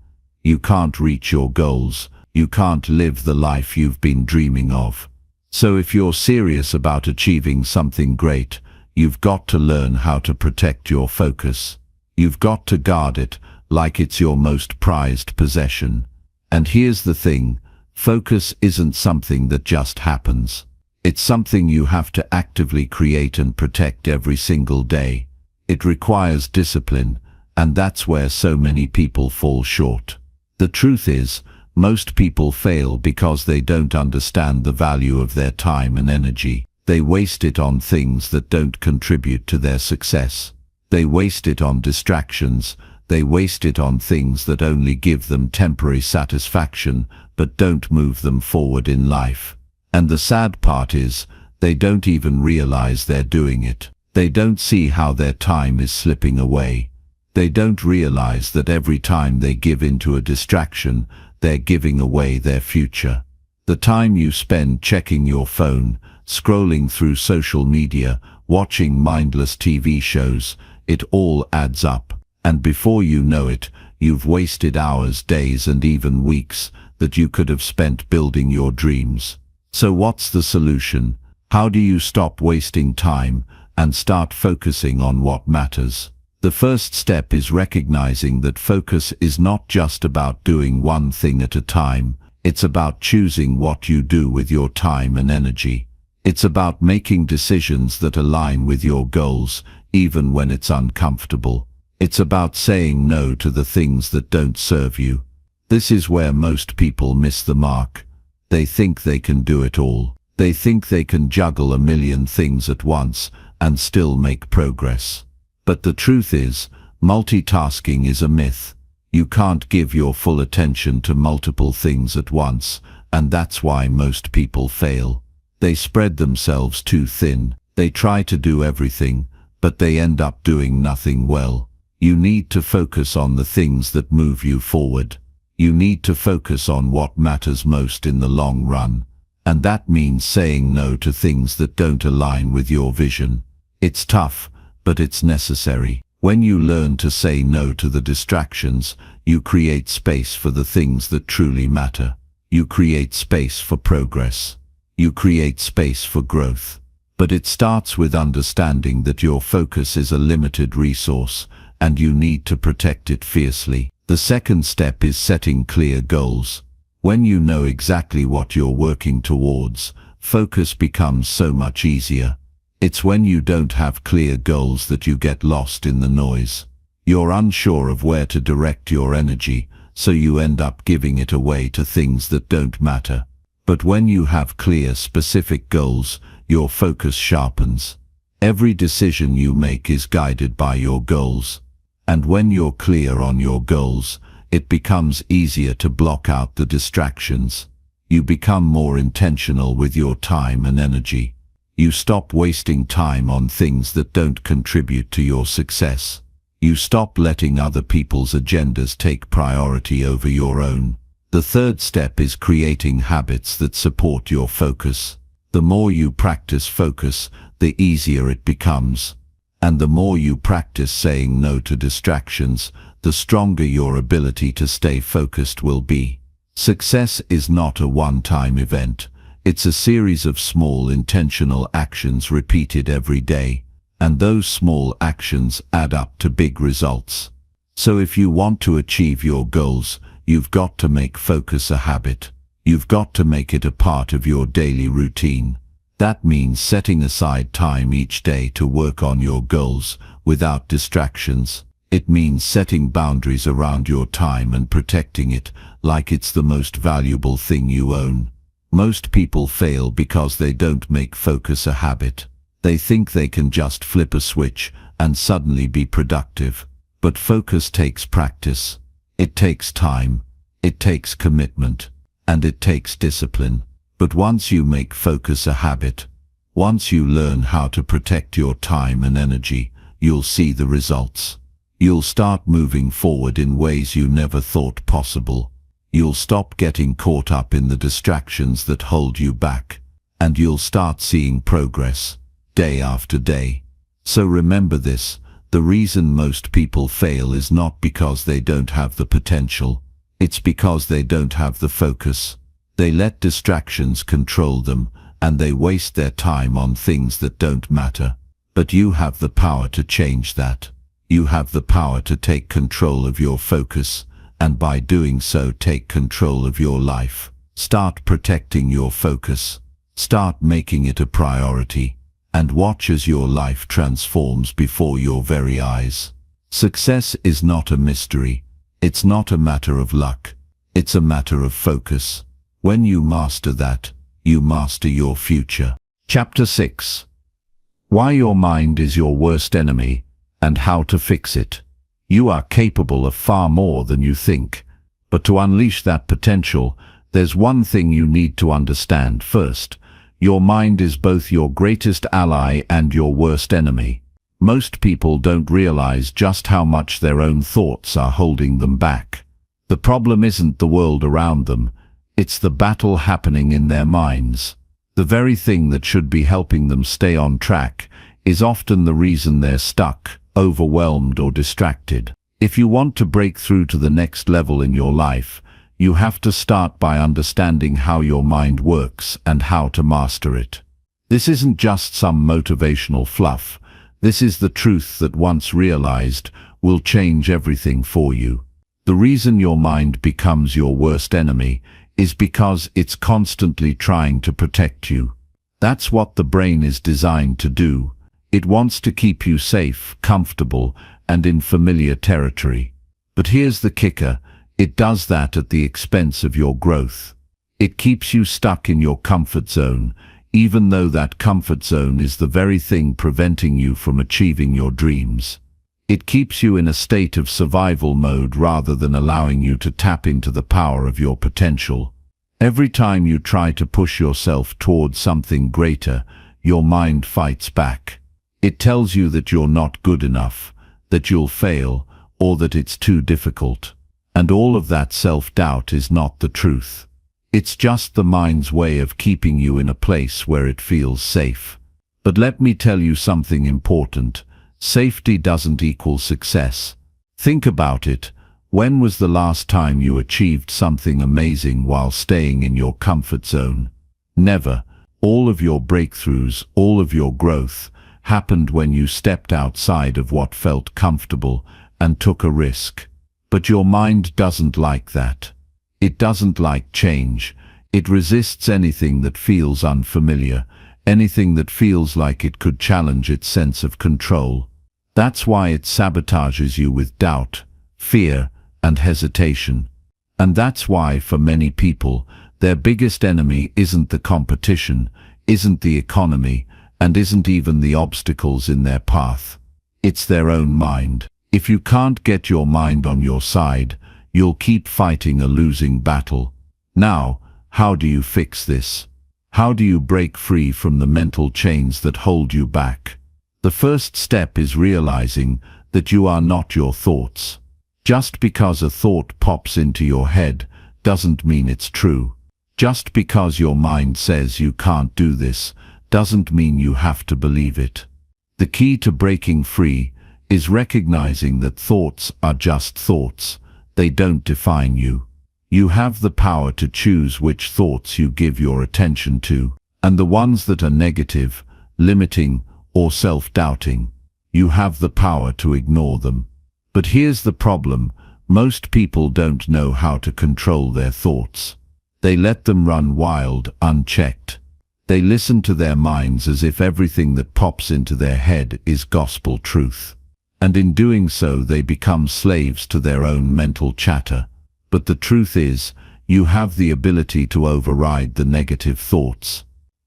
You can't reach your goals. You can't live the life you've been dreaming of. So if you're serious about achieving something great, you've got to learn how to protect your focus. You've got to guard it like it's your most prized possession. And here's the thing: focus isn't something that just happens. It's something you have to actively create and protect every single day. It requires discipline, and that's where so many people fall short. The truth is, most people fail because they don't understand the value of their time and energy. They waste it on things that don't contribute to their success. They waste it on distractions. They waste it on things that only give them temporary satisfaction, but don't move them forward in life. And the sad part is, they don't even realize they're doing it. They don't see how their time is slipping away. They don't realize that every time they give into a distraction, they're giving away their future. The time you spend checking your phone, scrolling through social media, watching mindless TV shows, it all adds up. And before you know it, you've wasted hours, days, and even weeks that you could have spent building your dreams. So what's the solution? How do you stop wasting time and start focusing on what matters? The first step is recognizing that focus is not just about doing one thing at a time. It's about choosing what you do with your time and energy. It's about making decisions that align with your goals, even when it's uncomfortable. It's about saying no to the things that don't serve you. This is where most people miss the mark. They think they can do it all. They think they can juggle a million things at once and still make progress. But the truth is, multitasking is a myth. You can't give your full attention to multiple things at once, and that's why most people fail. They spread themselves too thin. They try to do everything, but they end up doing nothing well. You need to focus on the things that move you forward. You need to focus on what matters most in the long run, and that means saying no to things that don't align with your vision. It's tough, but it's necessary. When you learn to say no to the distractions, you create space for the things that truly matter. You create space for progress. You create space for growth. But it starts with understanding that your focus is a limited resource, and you need to protect it fiercely. The second step is setting clear goals. When you know exactly what you're working towards, focus becomes so much easier. It's when you don't have clear goals that you get lost in the noise. You're unsure of where to direct your energy, so you end up giving it away to things that don't matter. But when you have clear, specific goals, your focus sharpens. Every decision you make is guided by your goals. And when you're clear on your goals, it becomes easier to block out the distractions. You become more intentional with your time and energy. You stop wasting time on things that don't contribute to your success. You stop letting other people's agendas take priority over your own. The third step is creating habits that support your focus. The more you practice focus, the easier it becomes. And the more you practice saying no to distractions, the stronger your ability to stay focused will be. Success is not a one-time event. It's a series of small intentional actions repeated every day, and those small actions add up to big results. So if you want to achieve your goals, you've got to make focus a habit. You've got to make it a part of your daily routine. That means setting aside time each day to work on your goals without distractions. It means setting boundaries around your time and protecting it like it's the most valuable thing you own. Most people fail because they don't make focus a habit. They think they can just flip a switch and suddenly be productive. But focus takes practice. It takes time. It takes commitment. And it takes discipline. But once you make focus a habit, once you learn how to protect your time and energy, you'll see the results. You'll start moving forward in ways you never thought possible. You'll stop getting caught up in the distractions that hold you back, and you'll start seeing progress, day after day. So remember this, the reason most people fail is not because they don't have the potential, it's because they don't have the focus. They let distractions control them, and they waste their time on things that don't matter. But you have the power to change that. You have the power to take control of your focus, and by doing so take control of your life. Start protecting your focus. Start making it a priority, and watch as your life transforms before your very eyes. Success is not a mystery. It's not a matter of luck. It's a matter of focus. When you master that, you master your future. Chapter 6. Why your mind is your worst enemy, and how to fix it. You are capable of far more than you think. But to unleash that potential, there's one thing you need to understand first. Your mind is both your greatest ally and your worst enemy. Most people don't realize just how much their own thoughts are holding them back. The problem isn't the world around them, it's the battle happening in their minds. The very thing that should be helping them stay on track is often the reason they're stuck, overwhelmed, or distracted. If you want to break through to the next level in your life, you have to start by understanding how your mind works and how to master it. This isn't just some motivational fluff. This is the truth that, once realized, will change everything for you. The reason your mind becomes your worst enemy is because it's constantly trying to protect you. That's what the brain is designed to do. It wants to keep you safe, comfortable, and in familiar territory. But here's the kicker: it does that at the expense of your growth. It keeps you stuck in your comfort zone, even though that comfort zone is the very thing preventing you from achieving your dreams. It keeps you in a state of survival mode rather than allowing you to tap into the power of your potential. Every time you try to push yourself towards something greater, your mind fights back. It tells you that you're not good enough, that you'll fail, or that it's too difficult. And all of that self-doubt is not the truth. It's just the mind's way of keeping you in a place where it feels safe. But let me tell you something important. Safety doesn't equal success. Think about it. When was the last time you achieved something amazing while staying in your comfort zone? Never. All of your breakthroughs, all of your growth, happened when you stepped outside of what felt comfortable and took a risk. But your mind doesn't like that. It doesn't like change. It resists anything that feels unfamiliar, anything that feels like it could challenge its sense of control. That's why it sabotages you with doubt, fear, and hesitation. And that's why, for many people, their biggest enemy isn't the competition, isn't the economy, and isn't even the obstacles in their path. It's their own mind. If you can't get your mind on your side, you'll keep fighting a losing battle. Now, how do you fix this? How do you break free from the mental chains that hold you back? The first step is realizing that you are not your thoughts. Just because a thought pops into your head doesn't mean it's true. Just because your mind says you can't do this doesn't mean you have to believe it. The key to breaking free is recognizing that thoughts are just thoughts. They don't define you. You have the power to choose which thoughts you give your attention to, and the ones that are negative, limiting, or self-doubting, you have the power to ignore them. But here's the problem: most people don't know how to control their thoughts. They let them run wild, unchecked. They listen to their minds as if everything that pops into their head is gospel truth. And in doing so, they become slaves to their own mental chatter. But the truth is, you have the ability to override the negative thoughts.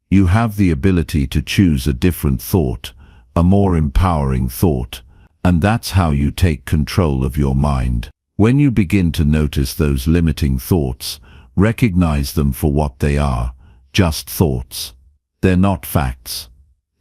You have the ability to choose a different thought, a more empowering thought, and that's how you take control of your mind. When you begin to notice those limiting thoughts, recognize them for what they are: just thoughts. They're not facts.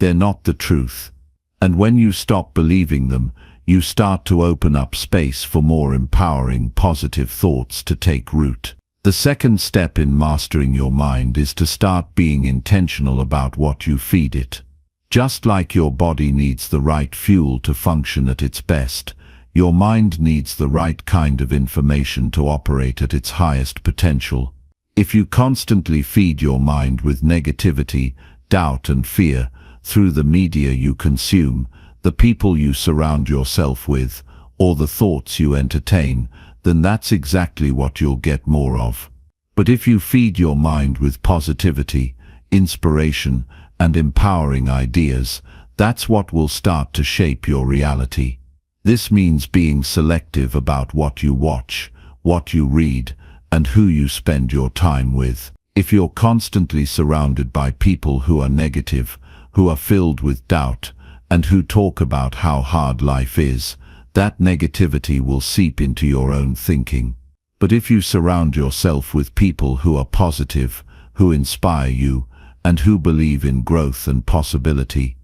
They're not the truth. And when you stop believing them, you start to open up space for more empowering, positive thoughts to take root. The second step in mastering your mind is to start being intentional about what you feed it. Just like your body needs the right fuel to function at its best, your mind needs the right kind of information to operate at its highest potential. If you constantly feed your mind with negativity, doubt, and fear through the media you consume, the people you surround yourself with, or the thoughts you entertain, then that's exactly what you'll get more of. But if you feed your mind with positivity, inspiration, and empowering ideas, that's what will start to shape your reality. This means being selective about what you watch, what you read, and who you spend your time with. If you're constantly surrounded by people who are negative, who are filled with doubt, and who talk about how hard life is, that negativity will seep into your own thinking. But if you surround yourself with people who are positive, who inspire you, and who believe in growth and possibility,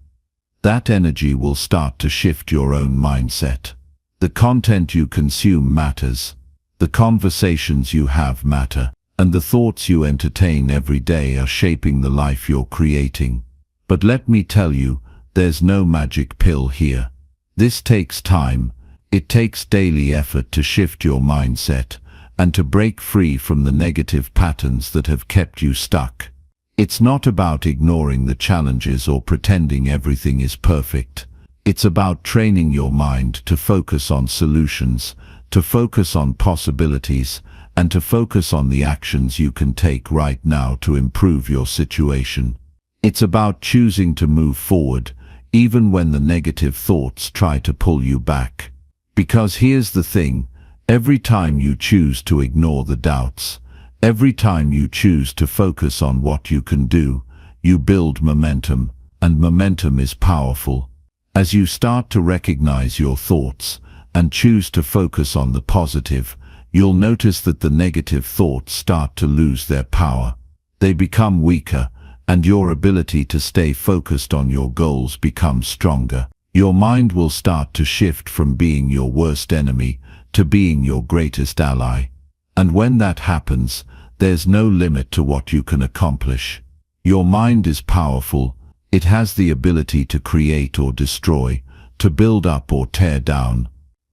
That energy will start to shift your own mindset. The content you consume matters. The conversations you have matter. And the thoughts you entertain every day are shaping the life you're creating. But let me tell you, there's no magic pill here. This takes time. It takes daily effort to shift your mindset and to break free from the negative patterns that have kept you stuck. It's not about ignoring the challenges or pretending everything is perfect. It's about training your mind to focus on solutions, to focus on possibilities, and to focus on the actions you can take right now to improve your situation. It's about choosing to move forward, even when the negative thoughts try to pull you back. Because here's the thing, every time you choose to ignore the doubts, every time you choose to focus on what you can do, you build momentum, and momentum is powerful. As you start to recognize your thoughts and choose to focus on the positive, you'll notice that the negative thoughts start to lose their power. They become weaker, and your ability to stay focused on your goals becomes stronger. Your mind will start to shift from being your worst enemy to being your greatest ally. And when that happens, there's no limit to what you can accomplish. Your mind is powerful. It has the ability to create or destroy, to build up or tear down.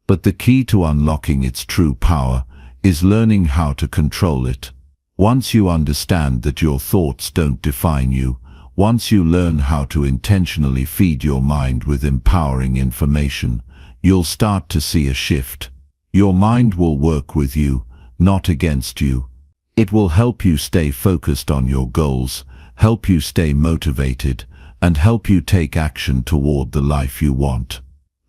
But the key to unlocking its true power is learning how to control it. Once you understand that your thoughts don't define you, once you learn how to intentionally feed your mind with empowering information, you'll start to see a shift. Your mind will work with you, not against you. It will help you stay focused on your goals, help you stay motivated, and help you take action toward the life you want.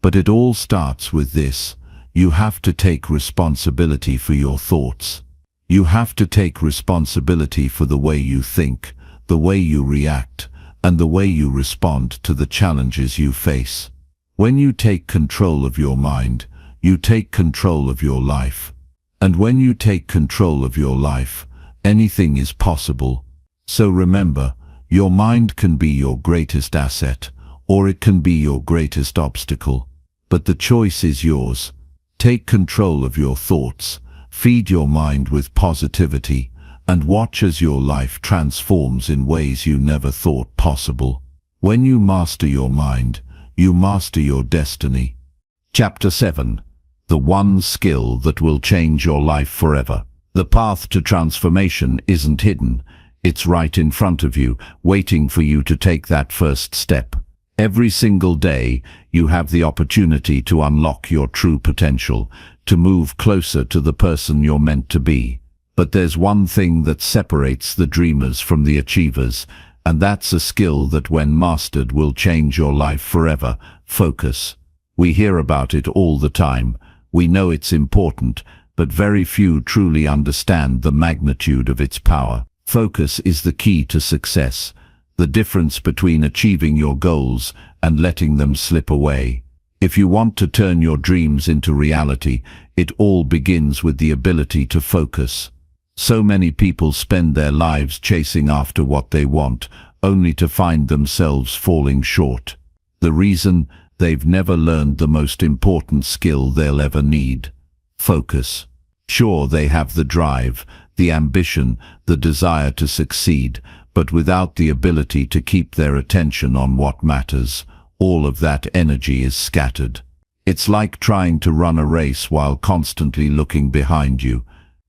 But it all starts with this: you have to take responsibility for your thoughts. You have to take responsibility for the way you think, the way you react, and the way you respond to the challenges you face. When you take control of your mind, you take control of your life. And when you take control of your life, anything is possible. So remember, your mind can be your greatest asset, or it can be your greatest obstacle. But the choice is yours. Take control of your thoughts, feed your mind with positivity, and watch as your life transforms in ways you never thought possible. When you master your mind, you master your destiny. Chapter 7. The one skill that will change your life forever. The path to transformation isn't hidden. It's right in front of you, waiting for you to take that first step. Every single day, you have the opportunity to unlock your true potential, to move closer to the person you're meant to be. But there's one thing that separates the dreamers from the achievers, and that's a skill that, when mastered, will change your life forever: focus. We hear about it all the time. We know it's important, but very few truly understand the magnitude of its power. Focus is the key to success, the difference between achieving your goals and letting them slip away. If you want to turn your dreams into reality, it all begins with the ability to focus. So many people spend their lives chasing after what they want, only to find themselves falling short. The reason: they've never learned the most important skill they'll ever need: focus. Sure, they have the drive, the ambition, the desire to succeed, but without the ability to keep their attention on what matters, all of that energy is scattered. It's like trying to run a race while constantly looking behind you.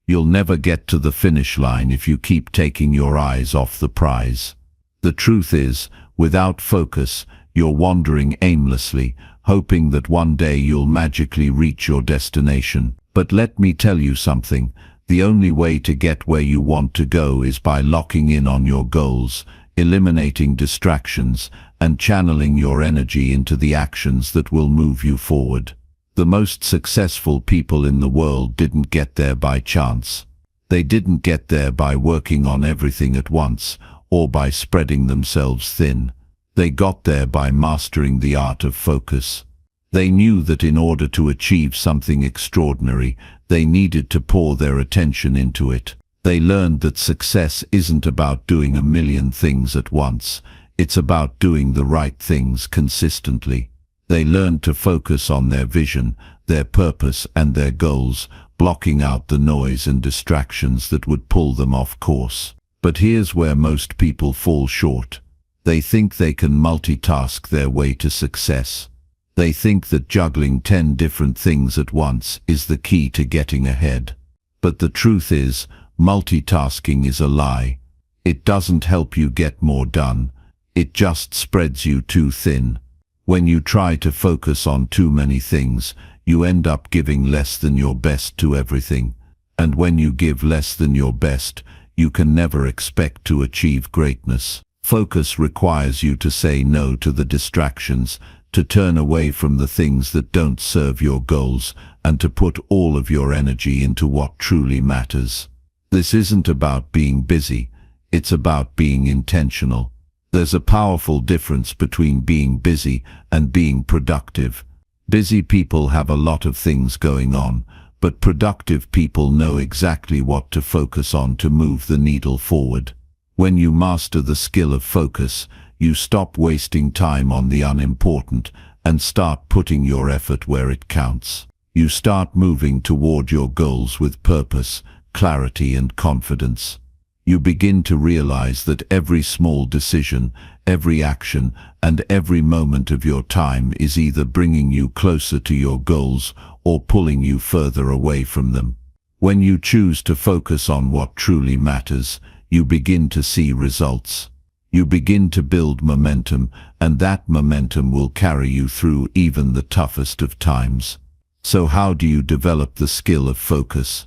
You'll never get to the finish line if you keep taking your eyes off the prize. The truth is, without focus, you're wandering aimlessly, hoping that one day you'll magically reach your destination. But let me tell you something: the only way to get where you want to go is by locking in on your goals, eliminating distractions, and channeling your energy into the actions that will move you forward. The most successful people in the world didn't get there by chance. They didn't get there by working on everything at once, or by spreading themselves thin. They got there by mastering the art of focus. They knew that in order to achieve something extraordinary, they needed to pour their attention into it. They learned that success isn't about doing a million things at once. It's about doing the right things consistently. They learn to focus on their vision, their purpose and their goals, blocking out the noise and distractions that would pull them off course. But here's where most people fall short. They think they can multitask their way to success. They think that juggling 10 different things at once is the key to getting ahead. But the truth is, multitasking is a lie. It doesn't help you get more done. It just spreads you too thin. When you try to focus on too many things, you end up giving less than your best to everything. And when you give less than your best, you can never expect to achieve greatness. Focus requires you to say no to the distractions, to turn away from the things that don't serve your goals, and to put all of your energy into what truly matters. This isn't about being busy, it's about being intentional. There's a powerful difference between being busy and being productive. Busy people have a lot of things going on, but productive people know exactly what to focus on to move the needle forward. When you master the skill of focus, you stop wasting time on the unimportant and start putting your effort where it counts. You start moving toward your goals with purpose, clarity and confidence. You begin to realize that every small decision, every action, and every moment of your time is either bringing you closer to your goals or pulling you further away from them. When you choose to focus on what truly matters, you begin to see results. You begin to build momentum, and that momentum will carry you through even the toughest of times. So how do you develop the skill of focus?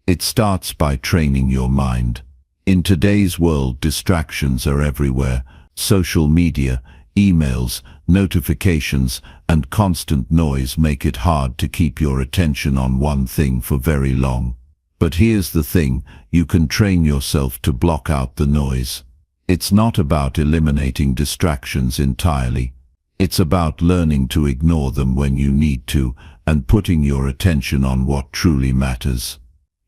It starts by training your mind. In today's world, distractions are everywhere. Social media, emails, notifications, and constant noise make it hard to keep your attention on one thing for very long. But here's the thing, you can train yourself to block out the noise. It's not about eliminating distractions entirely. It's about learning to ignore them when you need to and putting your attention on what truly matters.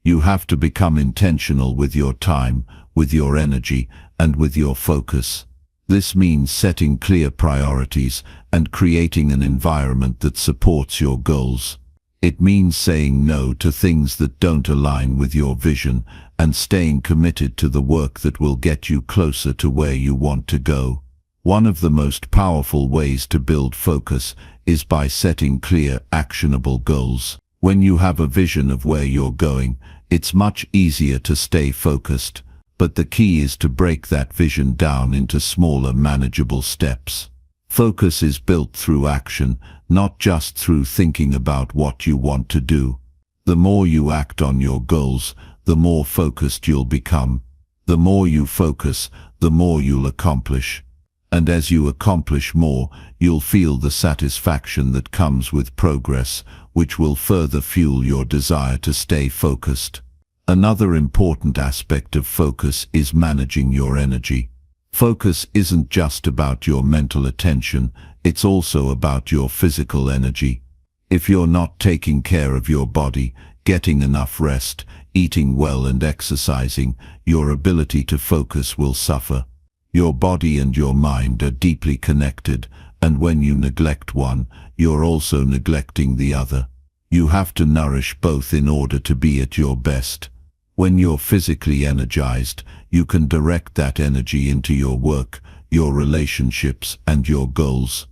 You have to become intentional with your time, with your energy, and with your focus. This means setting clear priorities and creating an environment that supports your goals. It means saying no to things that don't align with your vision and staying committed to the work that will get you closer to where you want to go. One of the most powerful ways to build focus is by setting clear, actionable goals. When you have a vision of where you're going, it's much easier to stay focused, but the key is to break that vision down into smaller, manageable steps. Focus is built through action, not just through thinking about what you want to do. The more you act on your goals, the more focused you'll become. The more you focus, the more you'll accomplish. And as you accomplish more, you'll feel the satisfaction that comes with progress, which will further fuel your desire to stay focused. Another important aspect of focus is managing your energy. Focus isn't just about your mental attention, it's also about your physical energy. If you're not taking care of your body, getting enough rest, eating well and exercising, your ability to focus will suffer. Your body and your mind are deeply connected, and when you neglect one, you're also neglecting the other. You have to nourish both in order to be at your best. When you're physically energized, you can direct that energy into your work, your relationships, and your goals.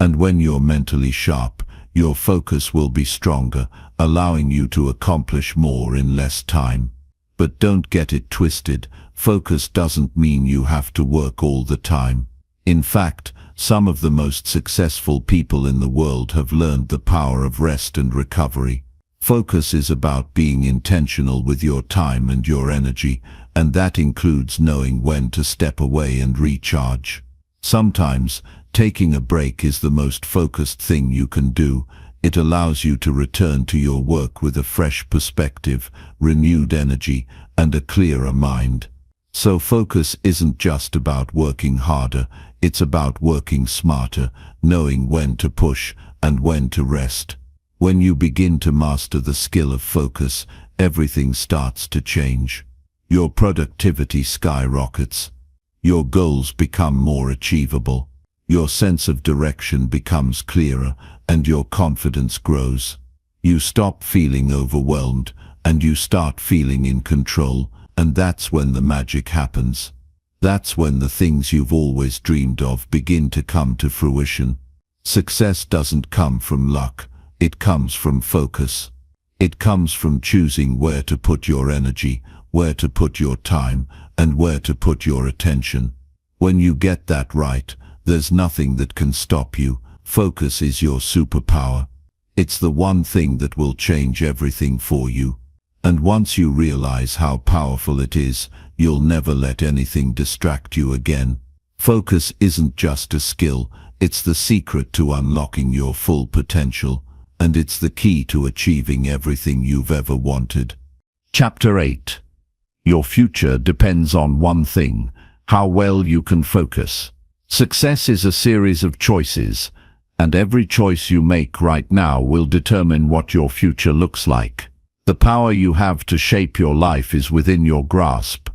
And when you're mentally sharp, your focus will be stronger, allowing you to accomplish more in less time. But don't get it twisted, focus doesn't mean you have to work all the time. In fact, some of the most successful people in the world have learned the power of rest and recovery. Focus is about being intentional with your time and your energy, and that includes knowing when to step away and recharge. Sometimes, taking a break is the most focused thing you can do. It allows you to return to your work with a fresh perspective, renewed energy, and a clearer mind. So focus isn't just about working harder, it's about working smarter, knowing when to push and when to rest. When you begin to master the skill of focus, everything starts to change. Your productivity skyrockets. Your goals become more achievable. Your sense of direction becomes clearer, and your confidence grows. You stop feeling overwhelmed, and you start feeling in control, and that's when the magic happens. That's when the things you've always dreamed of begin to come to fruition. Success doesn't come from luck, it comes from focus. It comes from choosing where to put your energy, where to put your time, and where to put your attention. When you get that right, there's nothing that can stop you. Focus is your superpower. It's the one thing that will change everything for you. And once you realize how powerful it is, you'll never let anything distract you again. Focus isn't just a skill, it's the secret to unlocking your full potential, and it's the key to achieving everything you've ever wanted. Chapter 8. Your future depends on one thing: how well you can focus. Success is a series of choices, and every choice you make right now will determine what your future looks like. The power you have to shape your life is within your grasp.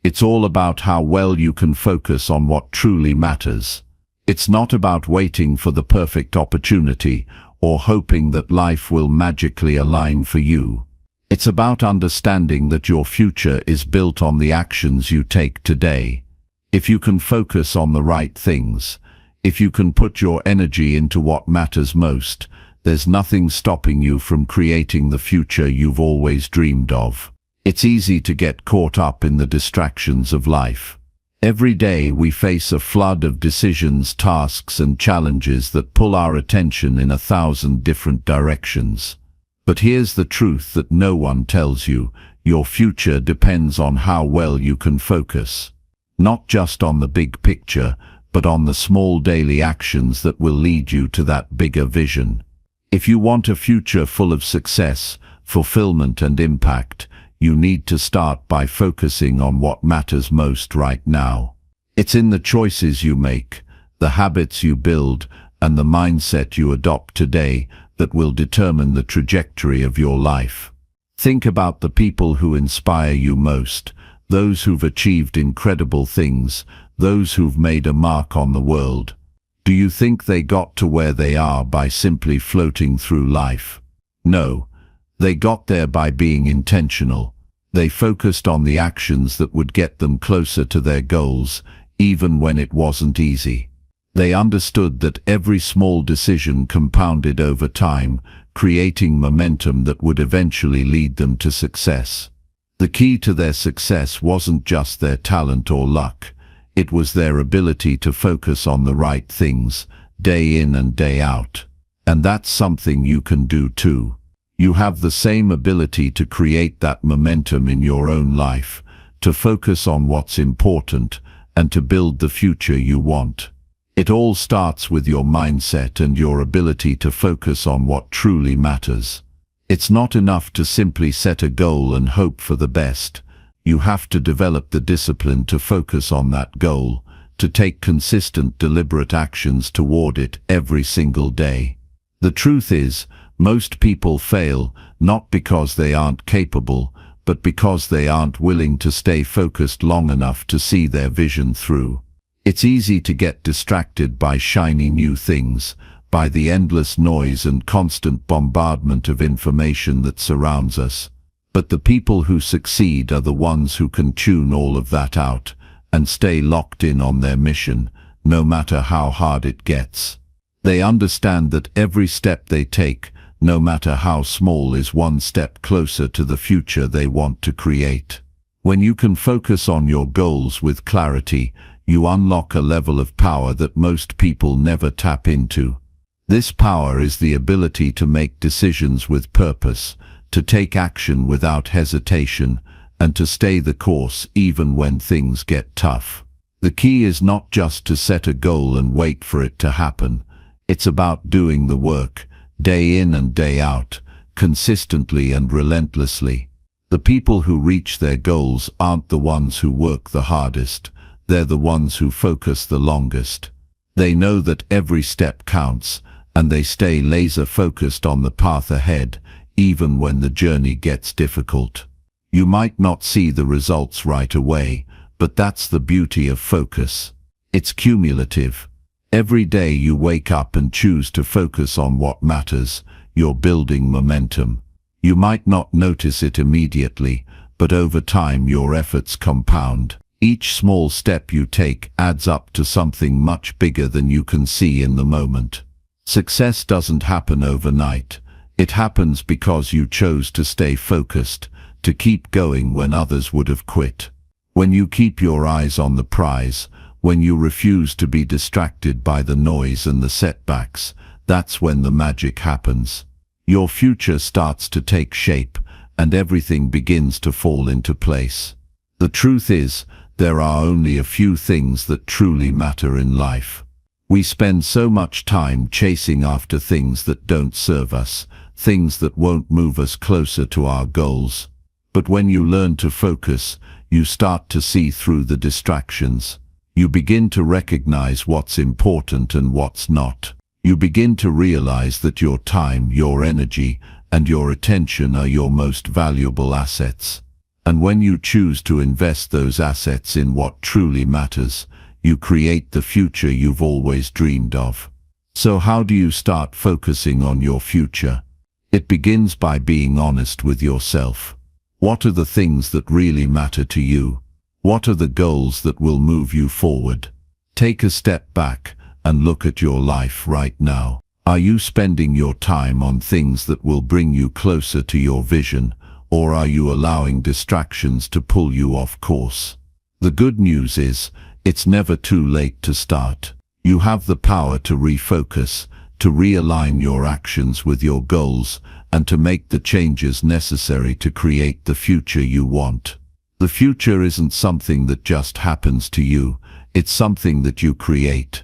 It's all about how well you can focus on what truly matters. It's not about waiting for the perfect opportunity or hoping that life will magically align for you. It's about understanding that your future is built on the actions you take today. If you can focus on the right things, if you can put your energy into what matters most, there's nothing stopping you from creating the future you've always dreamed of. It's easy to get caught up in the distractions of life. Every day we face a flood of decisions, tasks, and challenges that pull our attention in 1,000 different directions. But here's the truth that no one tells you: your future depends on how well you can focus. Not just on the big picture, but on the small daily actions that will lead you to that bigger vision. If you want a future full of success, fulfillment, and impact, you need to start by focusing on what matters most right now. It's in the choices you make, the habits you build, and the mindset you adopt today that will determine the trajectory of your life. Think about the people who inspire you most, those who've achieved incredible things, those who've made a mark on the world. Do you think they got to where they are by simply floating through life? No, they got there by being intentional. They focused on the actions that would get them closer to their goals, even when it wasn't easy. They understood that every small decision compounded over time, creating momentum that would eventually lead them to success. The key to their success wasn't just their talent or luck. It was their ability to focus on the right things, day in and day out. And that's something you can do too. You have the same ability to create that momentum in your own life, to focus on what's important, and to build the future you want. It all starts with your mindset and your ability to focus on what truly matters. It's not enough to simply set a goal and hope for the best. You have to develop the discipline to focus on that goal, to take consistent, deliberate actions toward it every single day. The truth is, most people fail not because they aren't capable, but because they aren't willing to stay focused long enough to see their vision through. It's easy to get distracted by shiny new things, by the endless noise and constant bombardment of information that surrounds us. But the people who succeed are the ones who can tune all of that out and stay locked in on their mission, no matter how hard it gets. They understand that every step they take, no matter how small, is one step closer to the future they want to create. When you can focus on your goals with clarity, you unlock a level of power that most people never tap into. This power is the ability to make decisions with purpose, to take action without hesitation, and to stay the course even when things get tough. The key is not just to set a goal and wait for it to happen. It's about doing the work, day in and day out, consistently and relentlessly. The people who reach their goals aren't the ones who work the hardest, they're the ones who focus the longest. They know that every step counts, and they stay laser-focused on the path ahead, even when the journey gets difficult. You might not see the results right away, But that's the beauty of focus. It's cumulative. Every day you wake up and choose to focus on what matters, you're building momentum. You might not notice it immediately, but over time your efforts compound. Each small step you take adds up to something much bigger than you can see in the moment. Success doesn't happen overnight. It happens because you chose to stay focused, to keep going when others would have quit. When you keep your eyes on the prize, when you refuse to be distracted by the noise and the setbacks, that's when the magic happens. Your future starts to take shape, and everything begins to fall into place. The truth is, there are only a few things that truly matter in life. We spend so much time chasing after things that don't serve us, things that won't move us closer to our goals. But when you learn to focus, you start to see through the distractions. You begin to recognize what's important and what's not. You begin to realize that your time, your energy, and your attention are your most valuable assets. And when you choose to invest those assets in what truly matters, you create the future you've always dreamed of. So how do you start focusing on your future? It begins by being honest with yourself. What are the things that really matter to you? What are the goals that will move you forward? Take a step back and look at your life right now. Are you spending your time on things that will bring you closer to your vision, or are you allowing distractions to pull you off course? The good news is, it's never too late to start. You have the power to refocus, to realign your actions with your goals, and to make the changes necessary to create the future you want. The future isn't something that just happens to you, it's something that you create.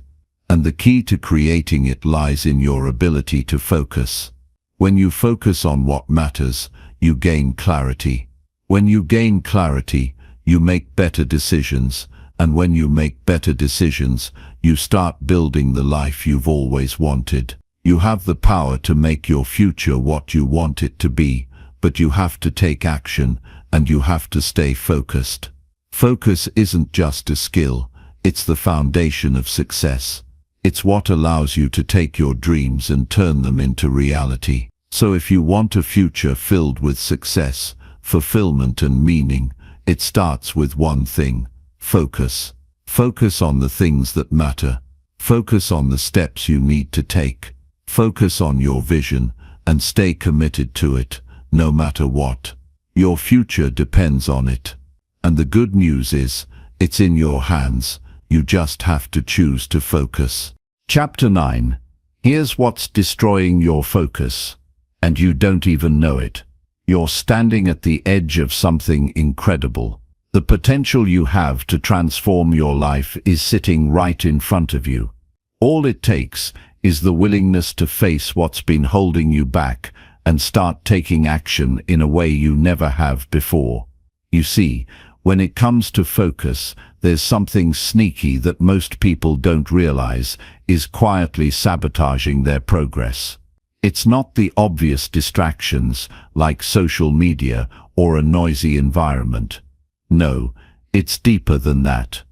And the key to creating it lies in your ability to focus. When you focus on what matters, you gain clarity. When you gain clarity, you make better decisions, and when you make better decisions, you start building the life you've always wanted. You have the power to make your future what you want it to be, but you have to take action, and you have to stay focused. Focus isn't just a skill, it's the foundation of success. It's what allows you to take your dreams and turn them into reality. So if you want a future filled with success, fulfillment and meaning, it starts with one thing: focus. Focus on the things that matter. Focus on the steps you need to take. Focus on your vision and stay committed to it, no matter what. Your future depends on it. And the good news is, it's in your hands. You just have to choose to focus. Chapter 9. Here's what's destroying your focus, and you don't even know it. You're standing at the edge of something incredible. The potential you have to transform your life is sitting right in front of you. All it takes is the willingness to face what's been holding you back and start taking action in a way you never have before. You see, when it comes to focus, there's something sneaky that most people don't realize is quietly sabotaging their progress. It's not the obvious distractions like social media or a noisy environment. No, it's deeper than that.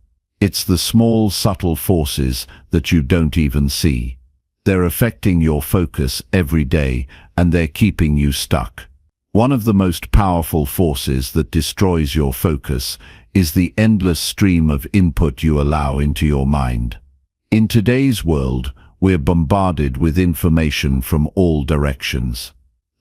It's the small, subtle forces that you don't even see. They're affecting your focus every day, and they're keeping you stuck. One of the most powerful forces that destroys your focus is the endless stream of input you allow into your mind. In today's world, we're bombarded with information from all directions.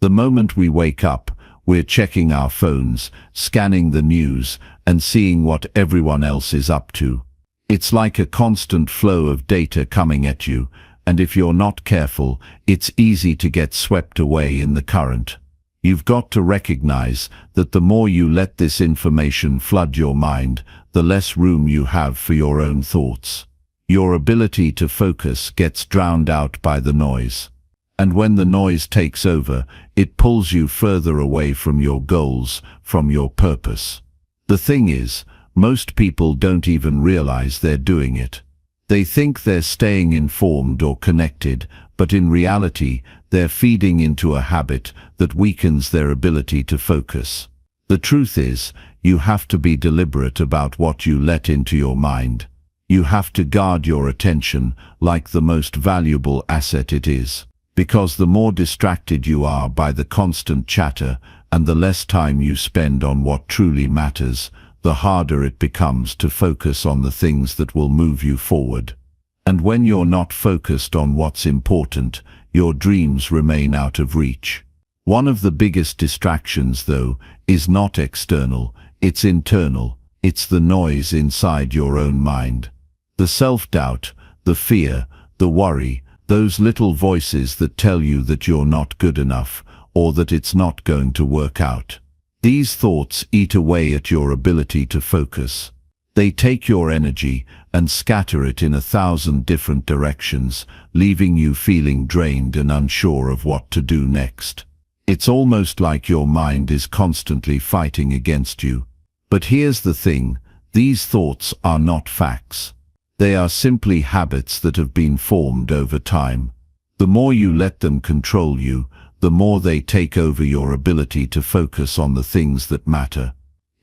The moment we wake up, we're checking our phones, scanning the news, and seeing what everyone else is up to. It's like a constant flow of data coming at you, and if you're not careful, it's easy to get swept away in the current. You've got to recognize that the more you let this information flood your mind, the less room you have for your own thoughts. Your ability to focus gets drowned out by the noise. And when the noise takes over, it pulls you further away from your goals, from your purpose. The thing is, most people don't even realize they're doing it. They think they're staying informed or connected, but in reality, they're feeding into a habit that weakens their ability to focus. The truth is, you have to be deliberate about what you let into your mind. You have to guard your attention like the most valuable asset it is. Because the more distracted you are by the constant chatter and the less time you spend on what truly matters, the harder it becomes to focus on the things that will move you forward. And when you're not focused on what's important, your dreams remain out of reach. One of the biggest distractions, though, is not external, it's internal. It's the noise inside your own mind. The self-doubt, the fear, the worry, those little voices that tell you that you're not good enough, or that it's not going to work out. These thoughts eat away at your ability to focus. They take your energy and scatter it in 1,000 different directions, leaving you feeling drained and unsure of what to do next. It's almost like your mind is constantly fighting against you. But here's the thing, these thoughts are not facts. They are simply habits that have been formed over time. The more you let them control you, the more they take over your ability to focus on the things that matter.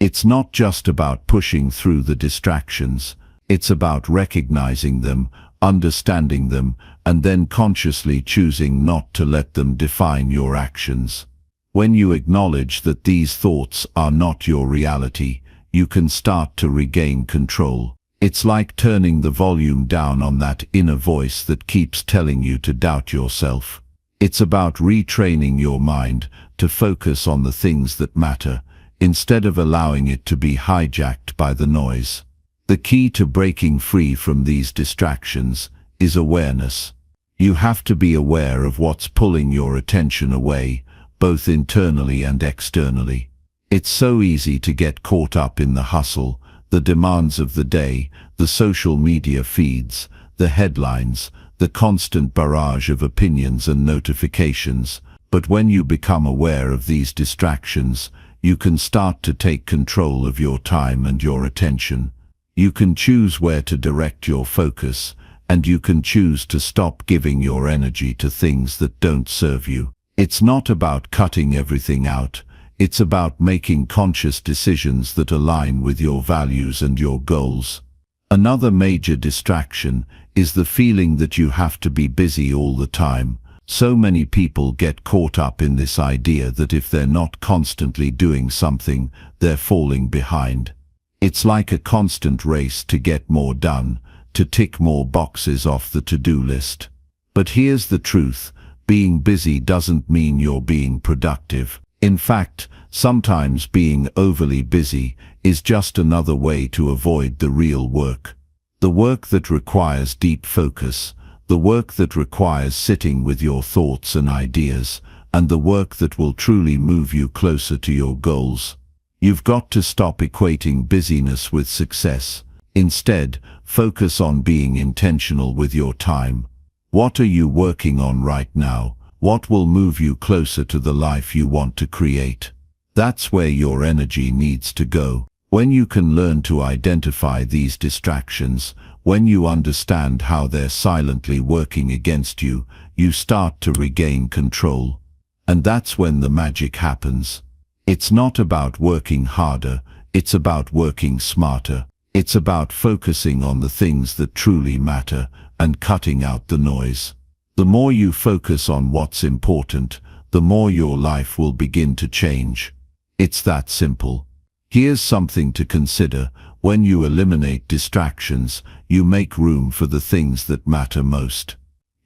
It's not just about pushing through the distractions. It's about recognizing them, understanding them, and then consciously choosing not to let them define your actions. When you acknowledge that these thoughts are not your reality, you can start to regain control. It's like turning the volume down on that inner voice that keeps telling you to doubt yourself. It's about retraining your mind to focus on the things that matter, instead of allowing it to be hijacked by the noise. The key to breaking free from these distractions is awareness. You have to be aware of what's pulling your attention away, both internally and externally. It's so easy to get caught up in the hustle, the demands of the day, the social media feeds, the headlines, the constant barrage of opinions and notifications. But when you become aware of these distractions, you can start to take control of your time and your attention. You can choose where to direct your focus, and you can choose to stop giving your energy to things that don't serve you. It's not about cutting everything out. It's about making conscious decisions that align with your values and your goals. Another major distraction is the feeling that you have to be busy all the time. So many people get caught up in this idea that if they're not constantly doing something, they're falling behind. It's like a constant race to get more done, to tick more boxes off the to-do list. But here's the truth, being busy doesn't mean you're being productive. In fact, sometimes being overly busy is just another way to avoid the real work. The work that requires deep focus, the work that requires sitting with your thoughts and ideas, and the work that will truly move you closer to your goals. You've got to stop equating busyness with success. Instead, focus on being intentional with your time. What are you working on right now? What will move you closer to the life you want to create? That's where your energy needs to go. When you can learn to identify these distractions, when you understand how they're silently working against you, you start to regain control. And that's when the magic happens. It's not about working harder, it's about working smarter. It's about focusing on the things that truly matter and cutting out the noise. The more you focus on what's important, the more your life will begin to change. It's that simple. Here's something to consider. When you eliminate distractions, you make room for the things that matter most.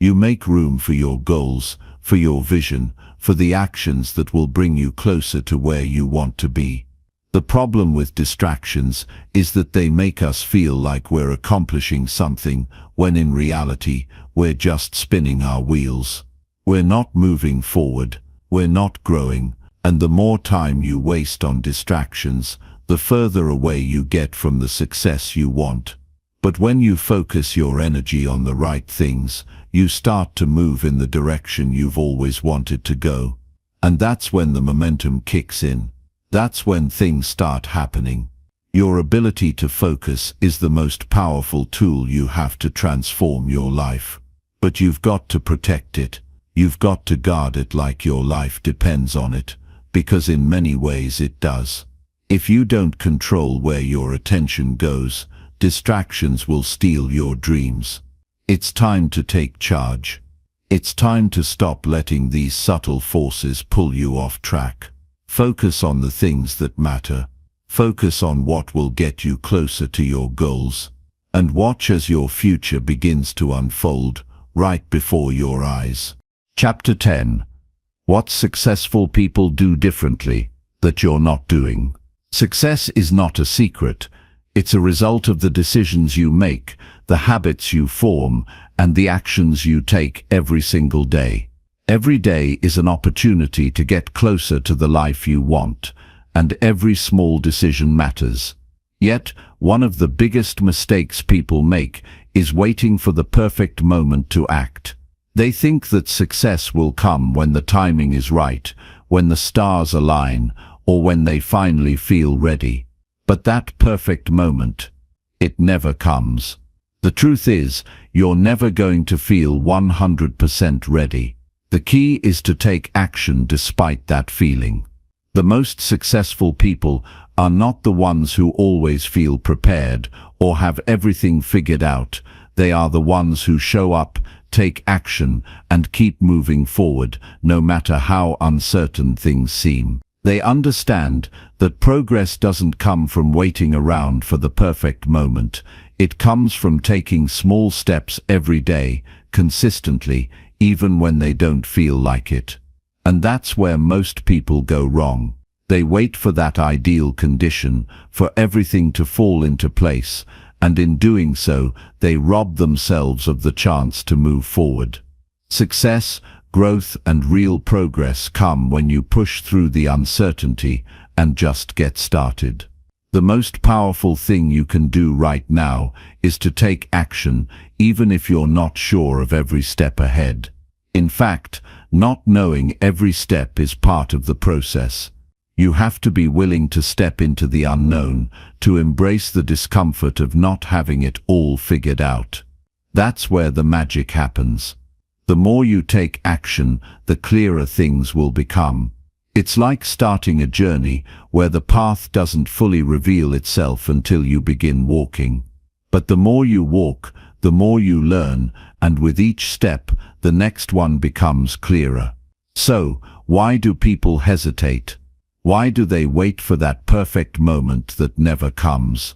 You make room for your goals, for your vision, for the actions that will bring you closer to where you want to be. The problem with distractions is that they make us feel like we're accomplishing something, when in reality, we're just spinning our wheels. We're not moving forward, we're not growing, and the more time you waste on distractions, the further away you get from the success you want. But when you focus your energy on the right things, you start to move in the direction you've always wanted to go. And that's when the momentum kicks in. That's when things start happening. Your ability to focus is the most powerful tool you have to transform your life. But you've got to protect it. You've got to guard it like your life depends on it. because in many ways it does. If you don't control where your attention goes, distractions will steal your dreams. It's time to take charge. It's time to stop letting these subtle forces pull you off track. Focus on the things that matter. Focus on what will get you closer to your goals. And watch as your future begins to unfold right before your eyes. Chapter 10. What successful people do differently that you're not doing. Success is not a secret. It's a result of the decisions you make, the habits you form, and the actions you take every single day. Every day is an opportunity to get closer to the life you want, and every small decision matters. Yet, one of the biggest mistakes people make is waiting for the perfect moment to act. They think that success will come when the timing is right, when the stars align, or when they finally feel ready. But that perfect moment, it never comes. The truth is, you're never going to feel 100% ready. The key is to take action despite that feeling. The most successful people are not the ones who always feel prepared or have everything figured out. They are the ones who show up, take action, and keep moving forward, no matter how uncertain things seem. They understand that progress doesn't come from waiting around for the perfect moment. It comes from taking small steps every day, consistently, even when they don't feel like it. And that's where most people go wrong. They wait for that ideal condition, for everything to fall into place, and in doing so, they rob themselves of the chance to move forward. Success, growth, and real progress come when you push through the uncertainty and just get started. The most powerful thing you can do right now is to take action, even if you're not sure of every step ahead. In fact, not knowing every step is part of the process. You have to be willing to step into the unknown, to embrace the discomfort of not having it all figured out. That's where the magic happens. The more you take action, the clearer things will become. It's like starting a journey where the path doesn't fully reveal itself until you begin walking. But the more you walk, the more you learn, and with each step, the next one becomes clearer. So, why do people hesitate? Why do they wait for that perfect moment that never comes?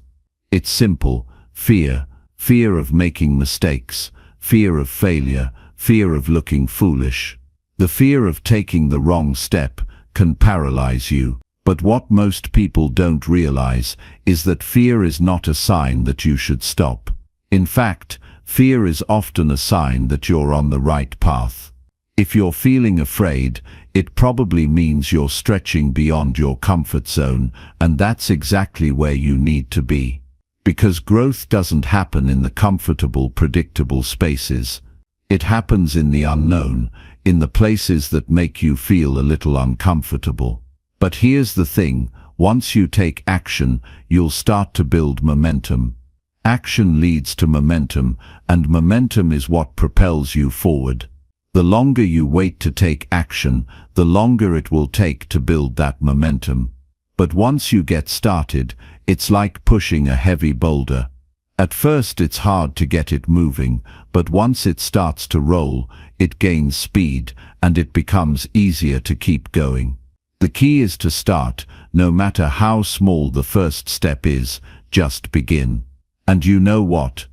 It's simple. Fear. Fear of making mistakes. Fear of failure. Fear of looking foolish. The fear of taking the wrong step can paralyze you. But what most people don't realize is that fear is not a sign that you should stop. In fact, fear is often a sign that you're on the right path. If you're feeling afraid, it probably means you're stretching beyond your comfort zone, and that's exactly where you need to be. Because growth doesn't happen in the comfortable, predictable spaces. It happens in the unknown, in the places that make you feel a little uncomfortable. But here's the thing, once you take action, you'll start to build momentum. Action leads to momentum, and momentum is what propels you forward. The longer you wait to take action, the longer it will take to build that momentum. But once you get started, it's like pushing a heavy boulder. At first it's hard to get it moving, but once it starts to roll, it gains speed, and it becomes easier to keep going. The key is to start, no matter how small the first step is, just begin. And you know what?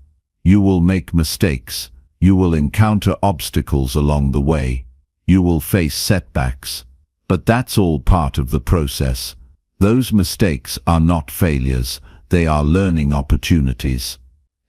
You will make mistakes. You will encounter obstacles along the way. You will face setbacks. But that's all part of the process. Those mistakes are not failures. They are learning opportunities.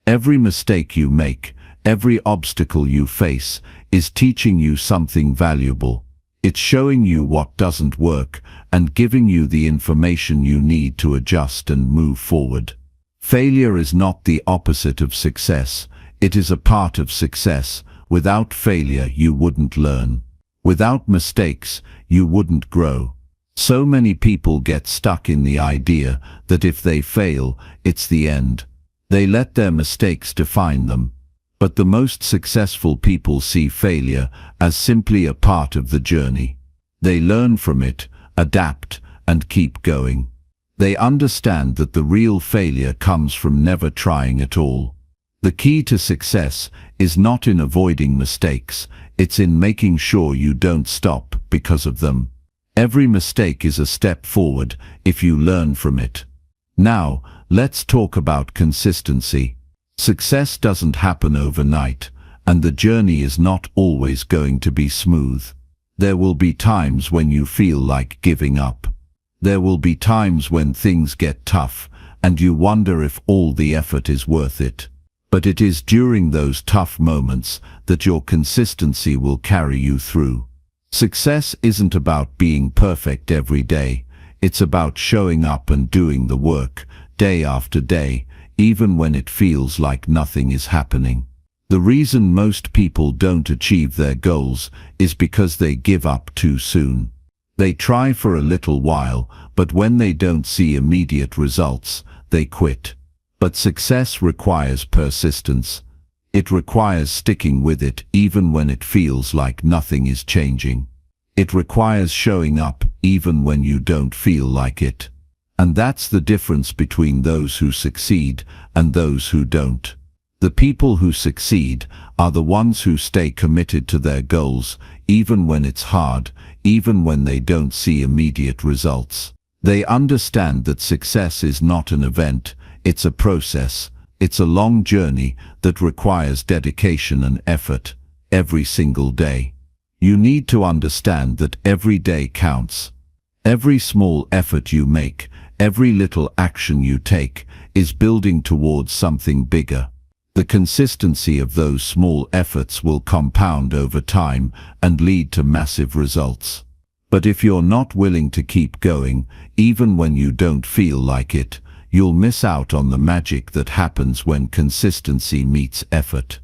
Every mistake you make, every obstacle you face, is teaching you something valuable. It's showing you what doesn't work and giving you the information you need to adjust and move forward. Failure is not the opposite of success. It is a part of success. Without failure, you wouldn't learn. Without mistakes, you wouldn't grow. So many people get stuck in the idea that if they fail, it's the end. They let their mistakes define them. But the most successful people see failure as simply a part of the journey. They learn from it, adapt, and keep going. They understand that the real failure comes from never trying at all. The key to success is not in avoiding mistakes, it's in making sure you don't stop because of them. Every mistake is a step forward if you learn from it. Now, let's talk about consistency. Success doesn't happen overnight, and the journey is not always going to be smooth. There will be times when you feel like giving up. There will be times when things get tough, and you wonder if all the effort is worth it. But it is during those tough moments that your consistency will carry you through. Success isn't about being perfect every day. It's about showing up and doing the work, day after day, even when it feels like nothing is happening. The reason most people don't achieve their goals is because they give up too soon. They try for a little while, but when they don't see immediate results, they quit. But success requires persistence. It requires sticking with it even when it feels like nothing is changing. It requires showing up even when you don't feel like it. And that's the difference between those who succeed and those who don't. The people who succeed are the ones who stay committed to their goals, even when it's hard, even when they don't see immediate results. They understand that success is not an event, it's a process. It's a long journey that requires dedication and effort, every single day. You need to understand that every day counts. Every small effort you make, every little action you take, is building towards something bigger. The consistency of those small efforts will compound over time and lead to massive results. But if you're not willing to keep going, even when you don't feel like it, you'll miss out on the magic that happens when consistency meets effort.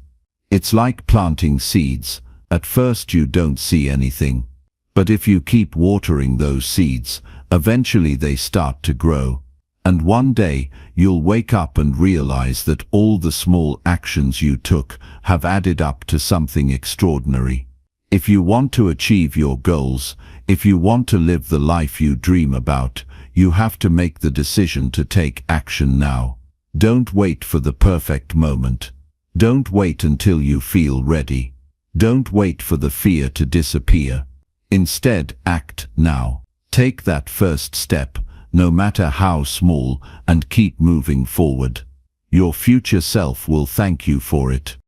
It's like planting seeds. At first you don't see anything. But if you keep watering those seeds, eventually they start to grow. And one day, you'll wake up and realize that all the small actions you took have added up to something extraordinary. If you want to achieve your goals, if you want to live the life you dream about, you have to make the decision to take action now. Don't wait for the perfect moment. Don't wait until you feel ready. Don't wait for the fear to disappear. Instead, act now. Take that first step, no matter how small, and keep moving forward. Your future self will thank you for it.